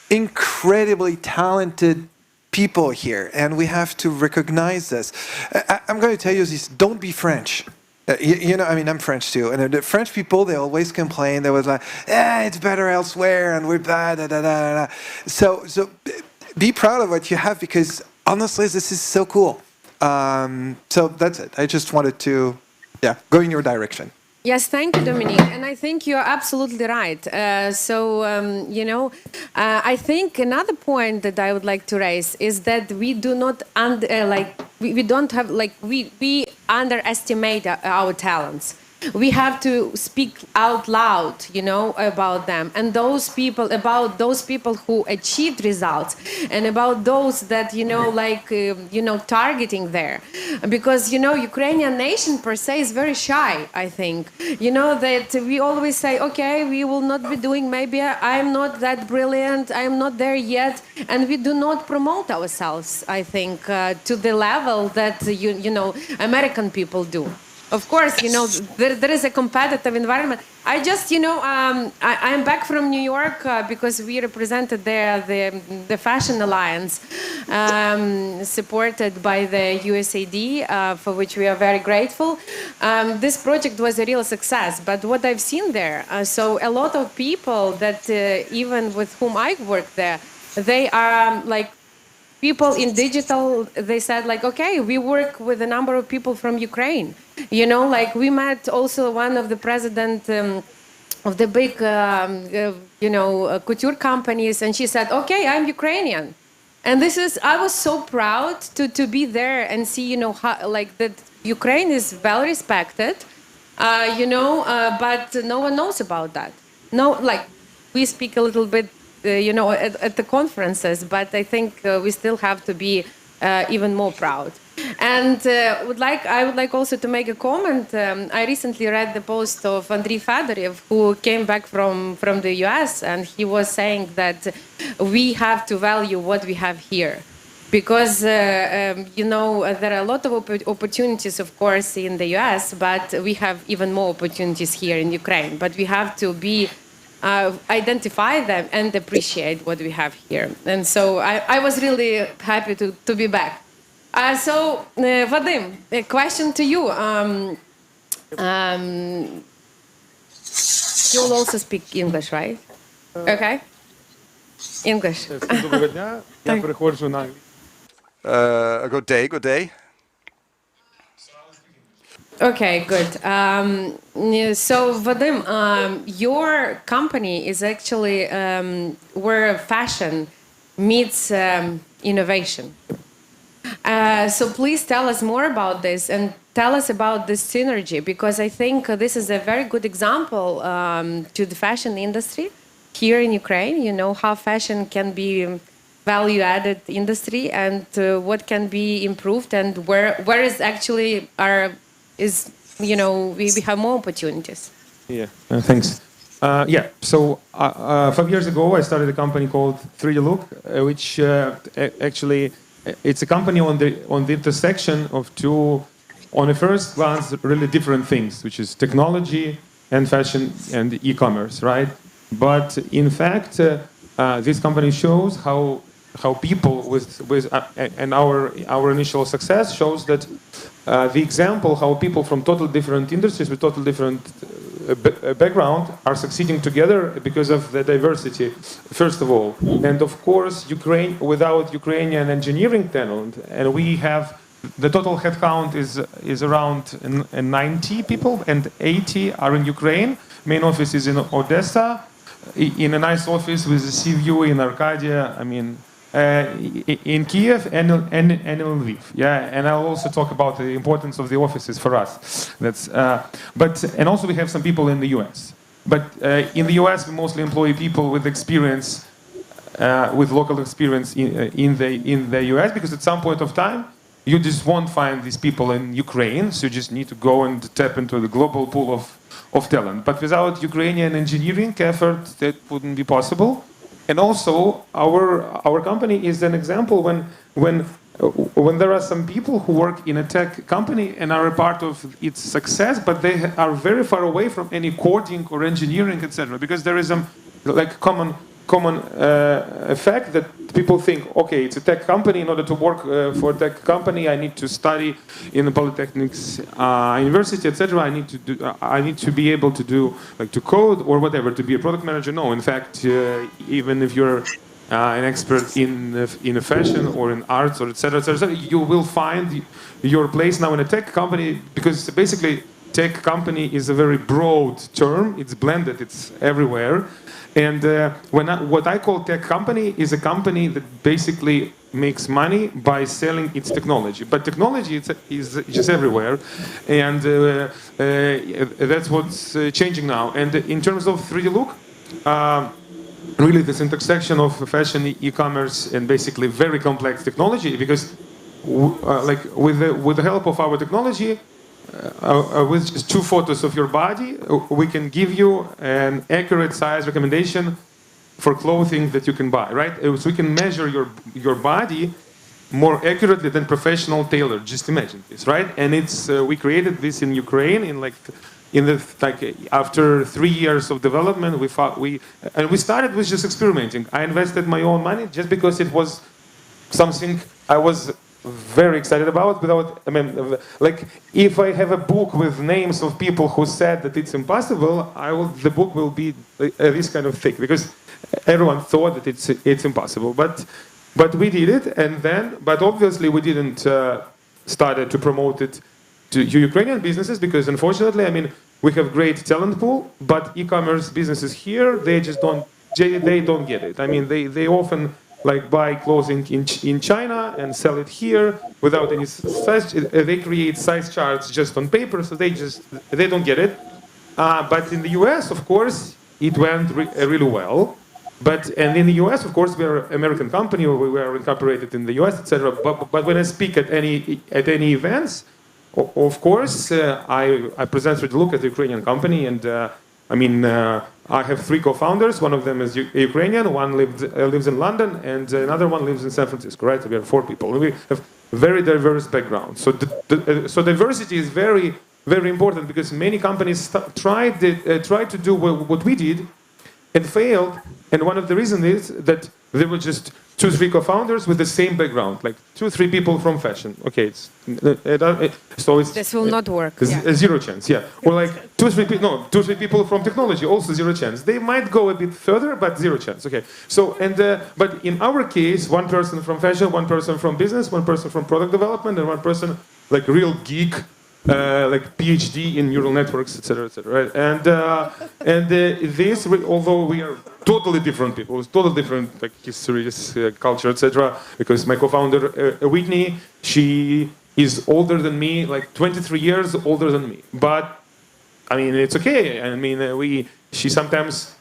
incredibly talented people here, and we have to recognize this. I'm going to tell you this: don't be French. You know, I mean, I'm French too, and the French people, they always complain. They was like, it's better elsewhere, and we're bad, da, da, da, da. So be proud of what you have, because honestly, this is so cool. So that's it. I just wanted to, go in your direction. Yes, thank you, Dominique. And I think you're absolutely right. I think another point that I would like to raise is that we do not we underestimate our talents. We have to speak out loud, about them, and about those people who achieved results, and about those that, targeting there. Because, Ukrainian nation per se is very shy, I think. That we always say, okay, we will not be doing, maybe I'm not that brilliant, I'm not there yet. And we do not promote ourselves, I think, to the level that, American people do. Of course, there is a competitive environment. I just, I'm back from New York because we represented there the Fashion Alliance, supported by the USAID, for which we are very grateful. This project was a real success, but what I've seen there, so a lot of people that even with whom I work there, they are people in digital, they said okay, we work with a number of people from Ukraine. We met also one of the president of the big, couture companies, and she said, okay, I'm Ukrainian. And I was so proud to be there and see, how, that Ukraine is well respected, but no one knows about that. No, we speak a little bit, at the conferences, but I think we still have to be even more proud. And I would like also to make a comment. I recently read the post of Andriy Fedorov, who came back from the US, and he was saying that we have to value what we have here. Because, there are a lot of opportunities, of course, in the US, but we have even more opportunities here in Ukraine. But we have to identify them and appreciate what we have here. And so I was really happy to be back. So, Vadim, a question to you. You'll also speak English, right? Okay. English. Доброго дня. Я переходжу на англійську. Good day. Okay, good. So, Vadim, your company is actually where fashion meets innovation. So please tell us more about this and tell us about this synergy, because I think this is a very good example to the fashion industry here in Ukraine, how fashion can be value-added industry and what can be improved, and where is actually we have more opportunities. Yeah, thanks. So 5 years ago I started a company called 3D Look, which actually it's a company on the intersection of two on a first glance, really different things, which is technology and fashion and e-commerce, right? But in fact, this company shows how people and our initial success shows that the example how people from total different industries with total different background are succeeding together because of the diversity, first of all. And of course, without Ukrainian engineering talent, and we have the total headcount is around 90 people, and 80 are in Ukraine. Main office is in Odessa, in a nice office with a sea view in Arcadia. I mean, in Kiev and in Lviv. Yeah, and I'll also talk about the importance of the offices for us. And also we have some people in the US. But in the US, we mostly employ people with experience, with local experience in the US, because at some point of time, you just won't find these people in Ukraine, so you just need to go and tap into the global pool of talent. But without Ukrainian engineering effort, that wouldn't be possible. And also, our company is an example when there are some people who work in a tech company and are a part of its success, but they are very far away from any coding or engineering, etc. Because there is a common effect that people think, okay, it's a tech company. In order to work for a tech company, I need to study in a polytechnics university, etc. I need to be able to do to code or whatever, to be a product manager. No, in fact, even if you're an expert in a fashion or in arts or etc., you will find your place now in a tech company, because basically tech company is a very broad term. It's blended. It's everywhere. And what I call tech company is a company that basically makes money by selling its technology. But technology is just everywhere, and that's what's changing now. And in terms of 3D Look, really this intersection of fashion, e-commerce, and basically very complex technology, because with the help of our technology, with just 2 photos of your body, we can give you an accurate size recommendation for clothing that you can buy, right? So we can measure your body more accurately than professional tailor. Just imagine this, right? And we created this in Ukraine after 3 years of development. We started with just experimenting. I invested my own money just because it was something I was very excited about. If I have a book with names of people who said that it's impossible, the book will be this kind of thick, because everyone thought that it's impossible. But we did it, but obviously we didn't start to promote it to Ukrainian businesses, because unfortunately, we have great talent pool, but e-commerce businesses here, they don't get it. They often buy clothing in China and sell it here without any size. They create size charts just on paper, so they don't get it. But in the US, of course, it went really well. And in the US, of course, we're an American company, or we are incorporated in the US, etc. But when I speak at any events, of course, I present 3D Look as a Ukrainian company, and I have 3 co-founders. One of them is Ukrainian, one lives in London, and another one lives in San Francisco, right? We are 4 people. We have very diverse backgrounds. So diversity is very, very important, because many companies tried to do what we did and failed. And one of the reasons is that there were just 2, 3 co-founders with the same background, 2, 3 people from fashion. Okay, this will not work. Zero chance, yeah. Or 2, 3 people from technology, also 0 chance. They might go a bit further, but 0 chance. Okay. So but in our case, 1 person from fashion, 1 person from business, 1 person from product development, and 1 person real geek. PhD in neural networks, etc., etc. Right? And this, although we are totally different people, totally different histories, culture, etc. Because my co-founder Whitney, she is older than me, 23 years older than me. But it's okay. She sometimes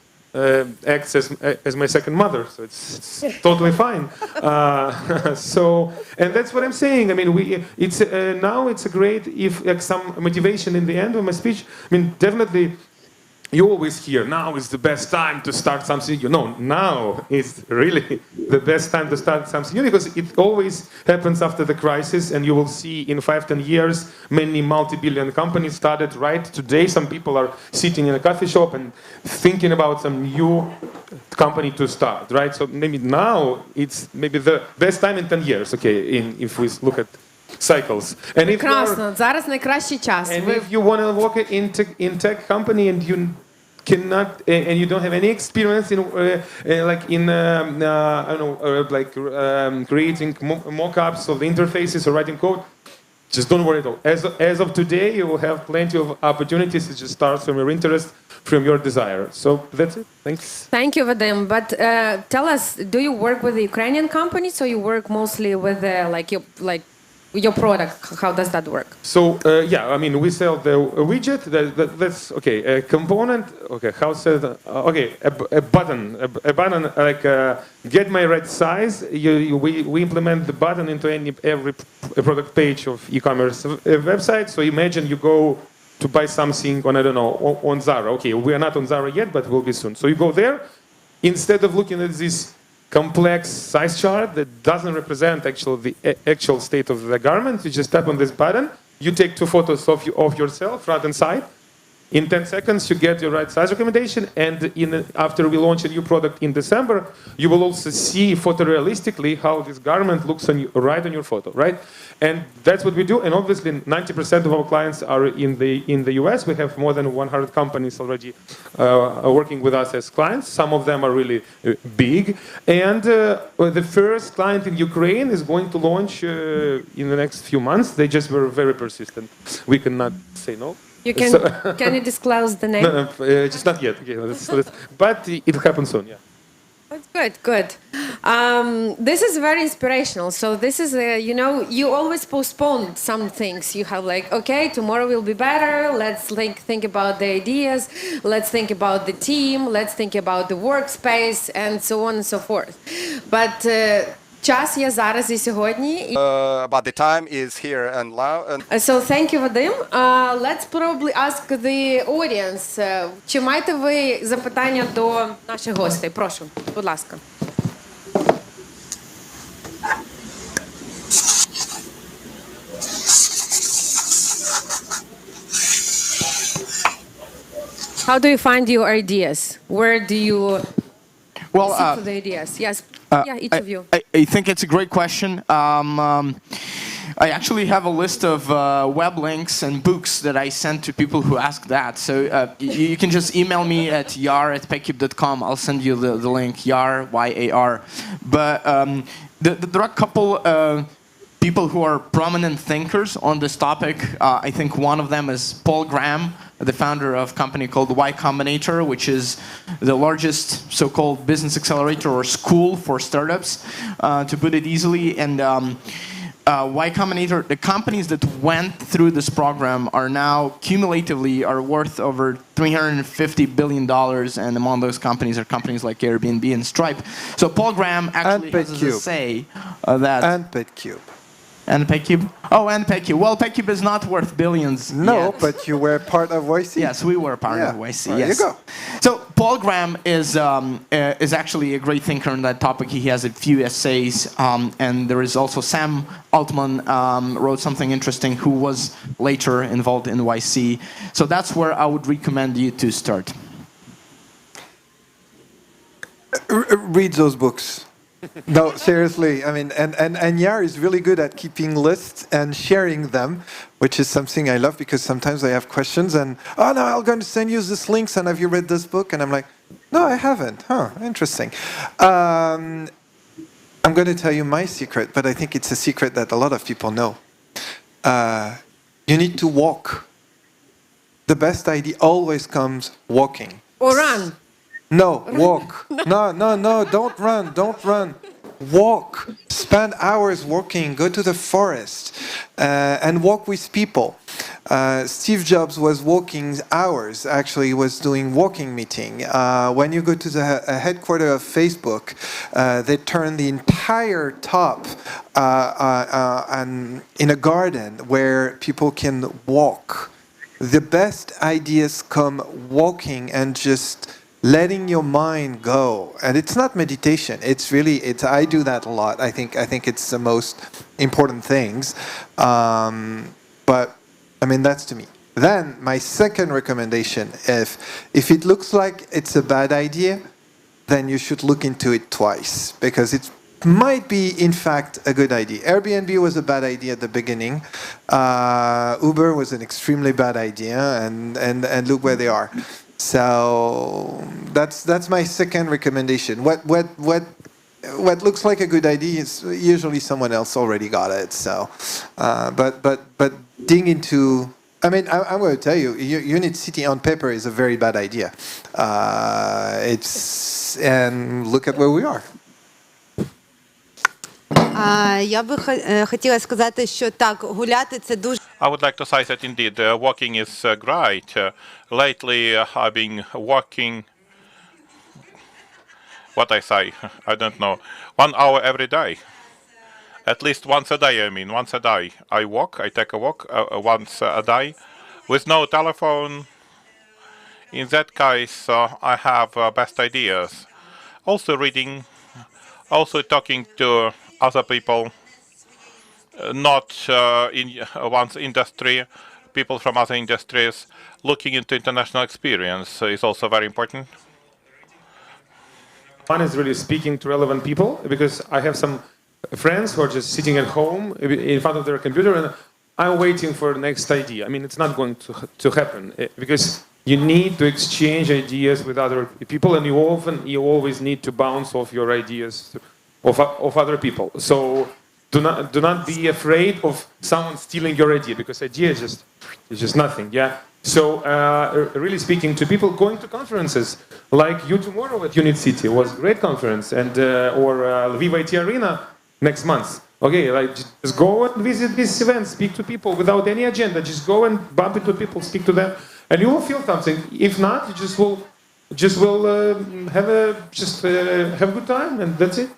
acts as my second mother, so it's totally fine. And that's what I'm saying. Now it's a great, if some motivation in the end of my speech. Definitely, you always hear, now is the best time to start something new. No, now is really the best time to start something new, because it always happens after the crisis, and you will see in 5-10 years, many multi-billion companies started right today. Some people are sitting in a coffee shop and thinking about some new company to start, right? So maybe now it's maybe the best time in 10 years, okay, if we look at cycles. And if Прекрасно. Зараз найкращий час. and if you want to work in tech company and you cannot and you don't have any experience in I don't know creating mock-ups of the interfaces or writing code, just don't worry at all. As of today, you will have plenty of opportunities. It just starts from your interest, from your desire. So that's it. Thanks. Thank you, Vadim. But tell us, do you work with the Ukrainian companies, or you work mostly with your product? How does that work? So yeah, I mean, we sell the widget. That's okay. A component. Okay, how says okay? A button. A button like get my right size. We implement the button into every product page of e-commerce website. So imagine you go to buy something on, I don't know, on Zara. Okay, we are not on Zara yet, but we'll be soon. So you go there, instead of looking at this complex size chart that doesn't represent the actual state of the garment, you just tap on this button, you take 2 photos of yourself, front and side. In 10 seconds, you get your right size recommendation, and after we launch a new product in December, you will also see photorealistically how this garment looks right on your photo, right? And that's what we do. And obviously, 90% of our clients are in the US. We have more than 100 companies already working with us as clients. Some of them are really big. And the first client in Ukraine is going to launch in the next few months. They just were very persistent. We cannot say no. Can you disclose the name? No, just not yet. Okay, but it will happen soon. Yeah. That's good. This is very inspirational. So this is, you always postpone some things. You have okay, tomorrow will be better. Let's think about the ideas. Let's think about the team. Let's think about the workspace, and so on and so forth. But час є зараз і сьогодні. But the time is here and now. So thank you, Vadim. Let's probably ask the audience. Чи маєте ви запитання до наших гостей? Прошу, будь ласка. How do you find your ideas? Where do you seek for the ideas? Yes. Yeah, each of you. I think it's a great question. I actually have a list of web links and books that I send to people who ask that. So you can just email me at yar@pekib.com. I'll send you the link, yar, Y-A-R. But there are a couple people who are prominent thinkers on this topic. I think one of them is Paul Graham, the founder of a company called Y Combinator, which is the largest so-called business accelerator or school for startups, to put it easily. And Y Combinator, the companies that went through this program are now cumulatively are worth over $350 billion, and among those companies are companies like Airbnb and Stripe. So Paul Graham actually has to say that... And PetCube. And PetCube? Oh, and PetCube. Well, PetCube is not worth billions yet. But you were part of YC. Yes, we were part of YC. There yes. you go. So Paul Graham is actually a great thinker on that topic. He has a few essays, and there is also Sam Altman wrote something interesting, who was later involved in YC. So that's where I would recommend you to start. Read those books. No, seriously. I mean, and Yar is really good at keeping lists and sharing them, which is something I love, because sometimes I have questions and, oh no, I'm going to send you this links, and have you read this book? And I'm like, no, I haven't. Huh, interesting. I'm going to tell you my secret, but I think it's a secret that a lot of people know. You need to walk. The best idea always comes walking. Or run. No, walk. No, don't run. Walk. Spend hours walking. Go to the forest and walk with people. Steve Jobs was walking hours, actually was doing walking meeting. When you go to the headquarters of Facebook, they turn the entire top in a garden where people can walk. the best ideas come walking and just letting your mind go. And it's not meditation. It's really, I do that a lot. I think it's the most important things. But I mean, that's to me. Then my second recommendation, if it looks like it's a bad idea, then you should look into it twice, because it might be, in fact, a good idea. Airbnb was a bad idea at the beginning. Uber was an extremely bad idea, and look where they are. So that's my second recommendation. What looks like a good idea is usually someone else already got it. So, but dig into. I mean, I'm going to tell you, Unit City on paper is a very bad idea. And look at where we are. Я би хотіла сказати, що так, гуляти це дуже. I would like to say that indeed walking is great. Lately I've been walking, what I say, I don't know, 1 hour every day. At least once a day, I mean, once a day. I walk, I take a walk once a day with no telephone. In that case, I have best ideas. Also reading, also talking to other people, not in one's industry, people from other industries. Looking into international experience is also very important. One is really speaking to relevant people, because I have some friends who are just sitting at home in front of their computer and I'm waiting for the next idea. I mean, it's not going to happen, because you need to exchange ideas with other people, and you always need to bounce off your ideas of other people. So do not be afraid of someone stealing your idea, because idea is just nothing. Yeah. So really speaking to people, going to conferences like you tomorrow at Unit City was a great conference, and or Lviv IT Arena next month. Okay, like just go and visit this event, speak to people without any agenda. Just go and bump into people, speak to them, and you will feel something. If not, you just will have a good time, and that's it.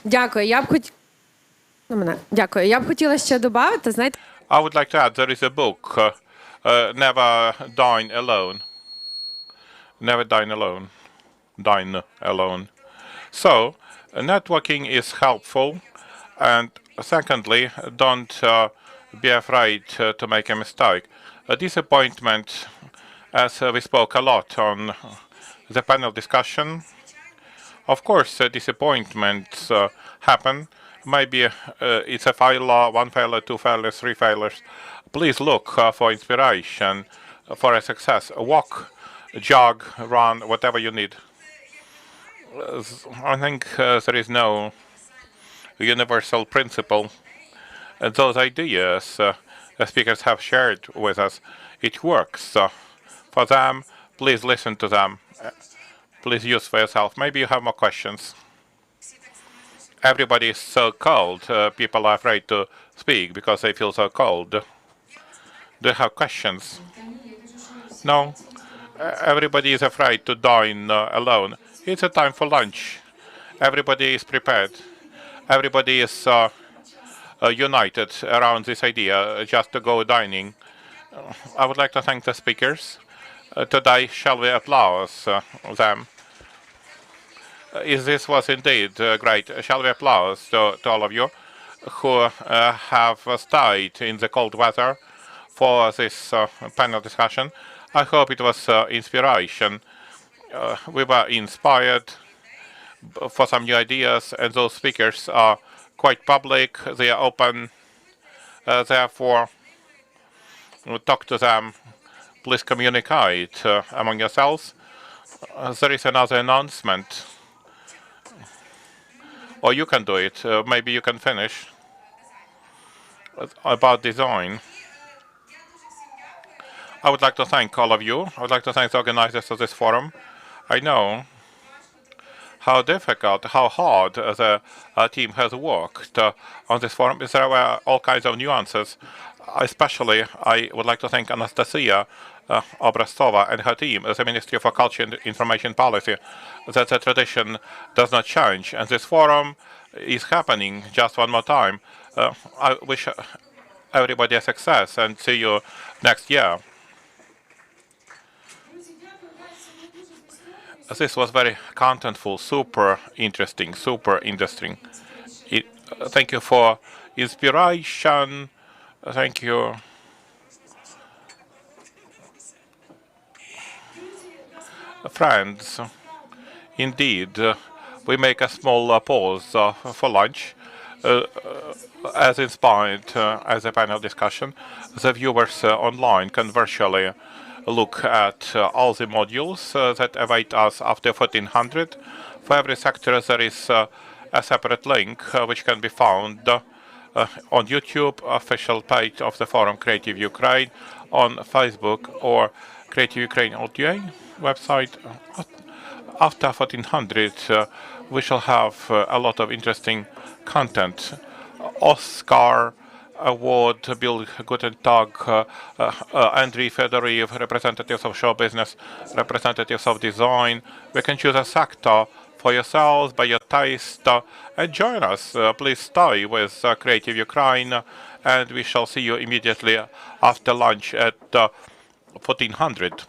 Дякую. Я б хотіла ще додати, знаєте. I would like to add, there is a book, Never Dine Alone. Never dine alone. Dine alone. So, networking is helpful. And secondly, don't be afraid to make a mistake. A disappointment, as we spoke a lot on the panel discussion. Of course, disappointments happen. Maybe it's a failure, 1 failure, 2 failures, 3 failures. Please look for inspiration, for a success. Walk, jog, run, whatever you need. I think there is no universal principle. Those ideas the speakers have shared with us, it works. For them, please listen to them. Please use for yourself. Maybe you have more questions. Everybody is so cold. People are afraid to speak because they feel so cold. Do you have questions? No? Everybody is afraid to dine alone. It's a time for lunch. Everybody is prepared. Everybody is united around this idea, just to go dining. I would like to thank the speakers. Today, shall we applaud them? This was indeed great. Shall we applaud to all of you who have stayed in the cold weather for this panel discussion? I hope it was inspiration. We were inspired for some new ideas, and those speakers are quite public, they are open, therefore talk to them, please communicate among yourselves. There is another announcement, or you can do it, maybe you can finish, about design. I would like to thank all of you. I would like to thank the organizers of this forum. I know how difficult, how hard the team has worked on this forum. There were all kinds of nuances. Especially, I would like to thank Anastasia Obrazova and her team, the Ministry for Culture and Information Policy, that the tradition does not change. And this forum is happening just one more time. I wish everybody a success and see you next year. This was very contentful, super interesting. Thank you for inspiration. Thank you. Friends, indeed, we make a small pause for lunch. As inspired as a panel discussion, the viewers online can virtually look at all the modules that await us after 1400. For every sector, there is a separate link which can be found on YouTube, official page of the forum Creative Ukraine, on Facebook or Creative Ukraine OTA website. After 1400, we shall have a lot of interesting content. Oscar Award, Bill Gutentag, Andriy Fedorov, representatives of show business, representatives of design. We can choose a sector for yourselves, by your taste, and join us. Please stay with Creative Ukraine, and we shall see you immediately after lunch at 1400.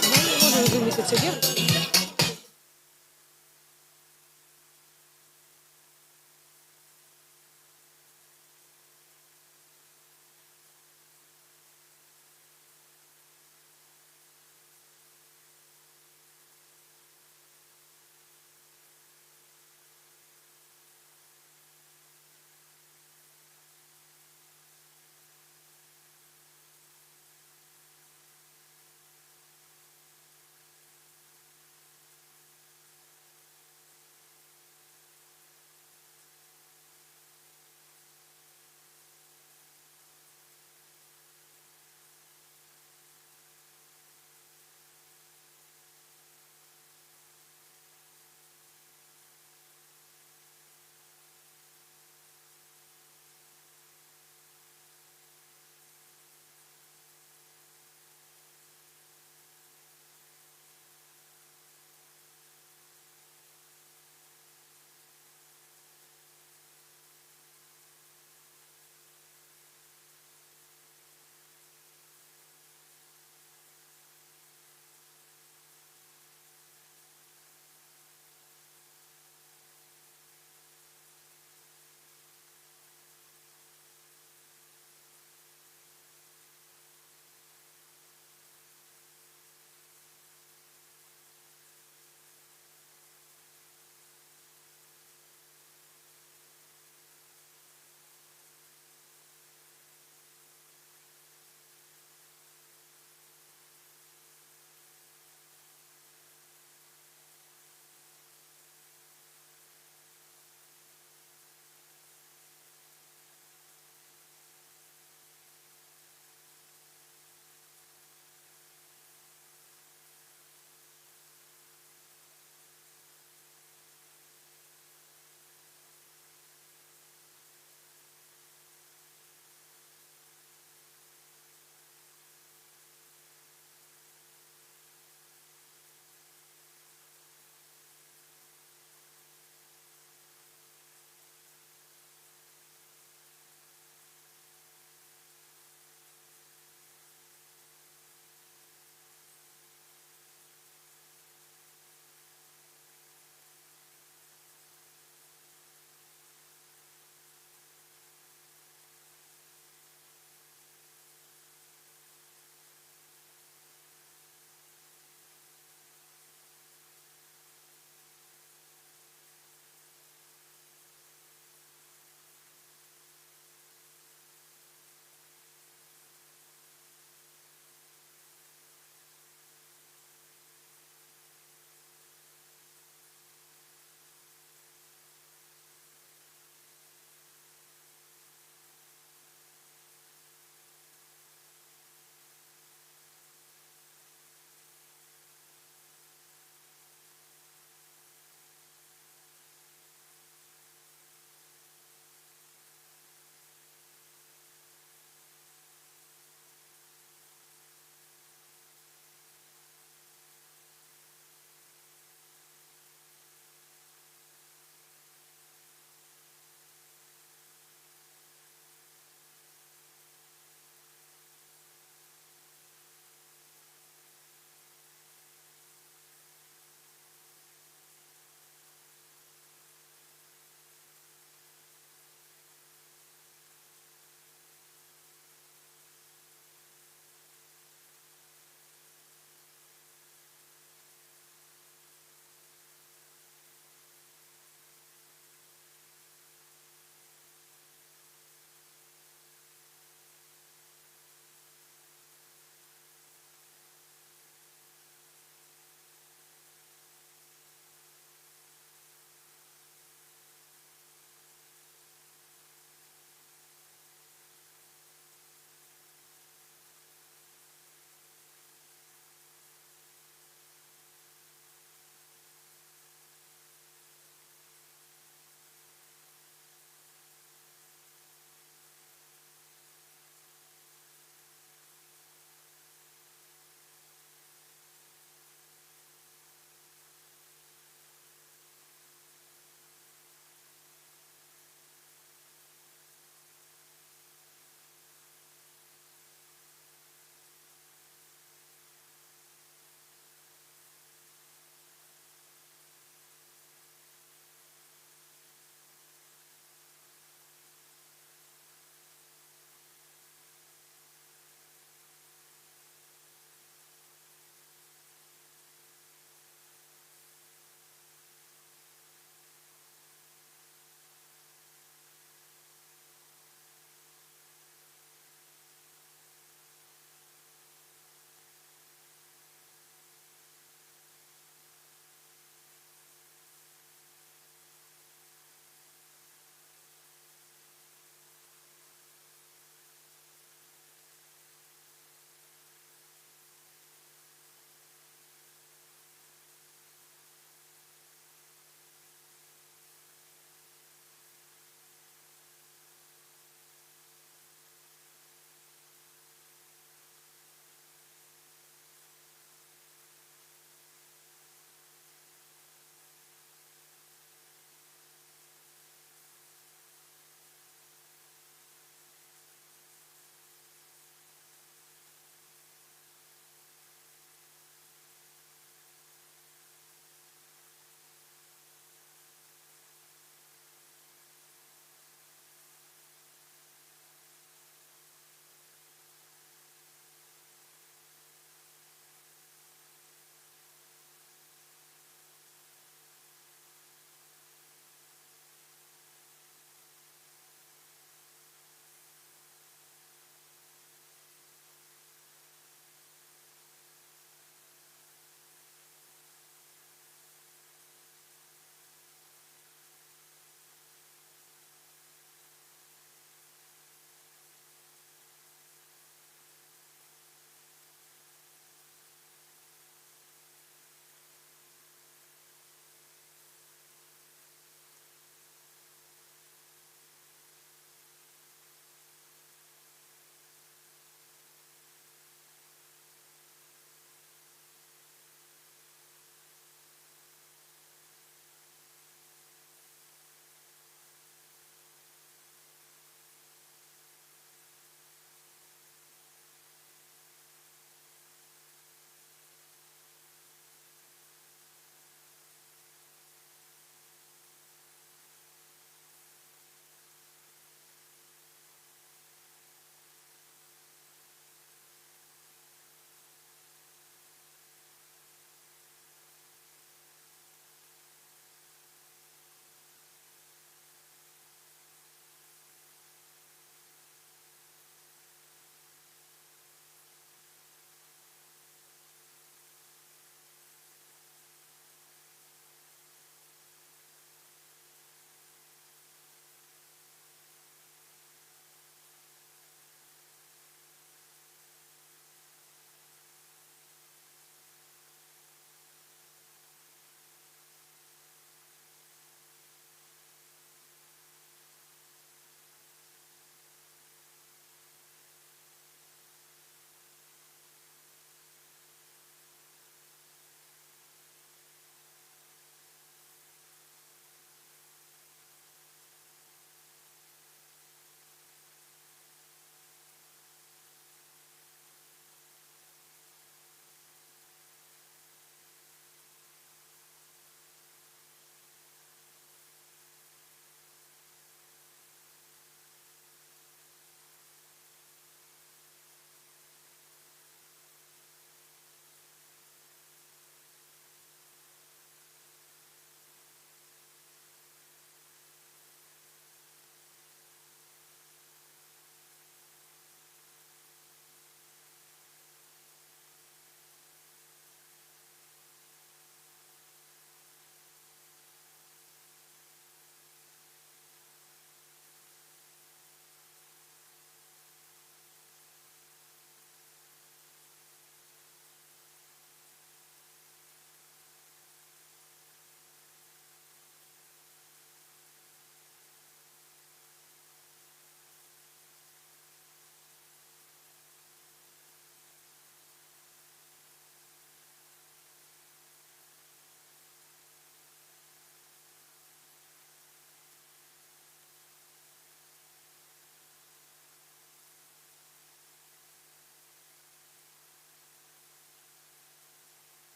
Я не можу розуміти це.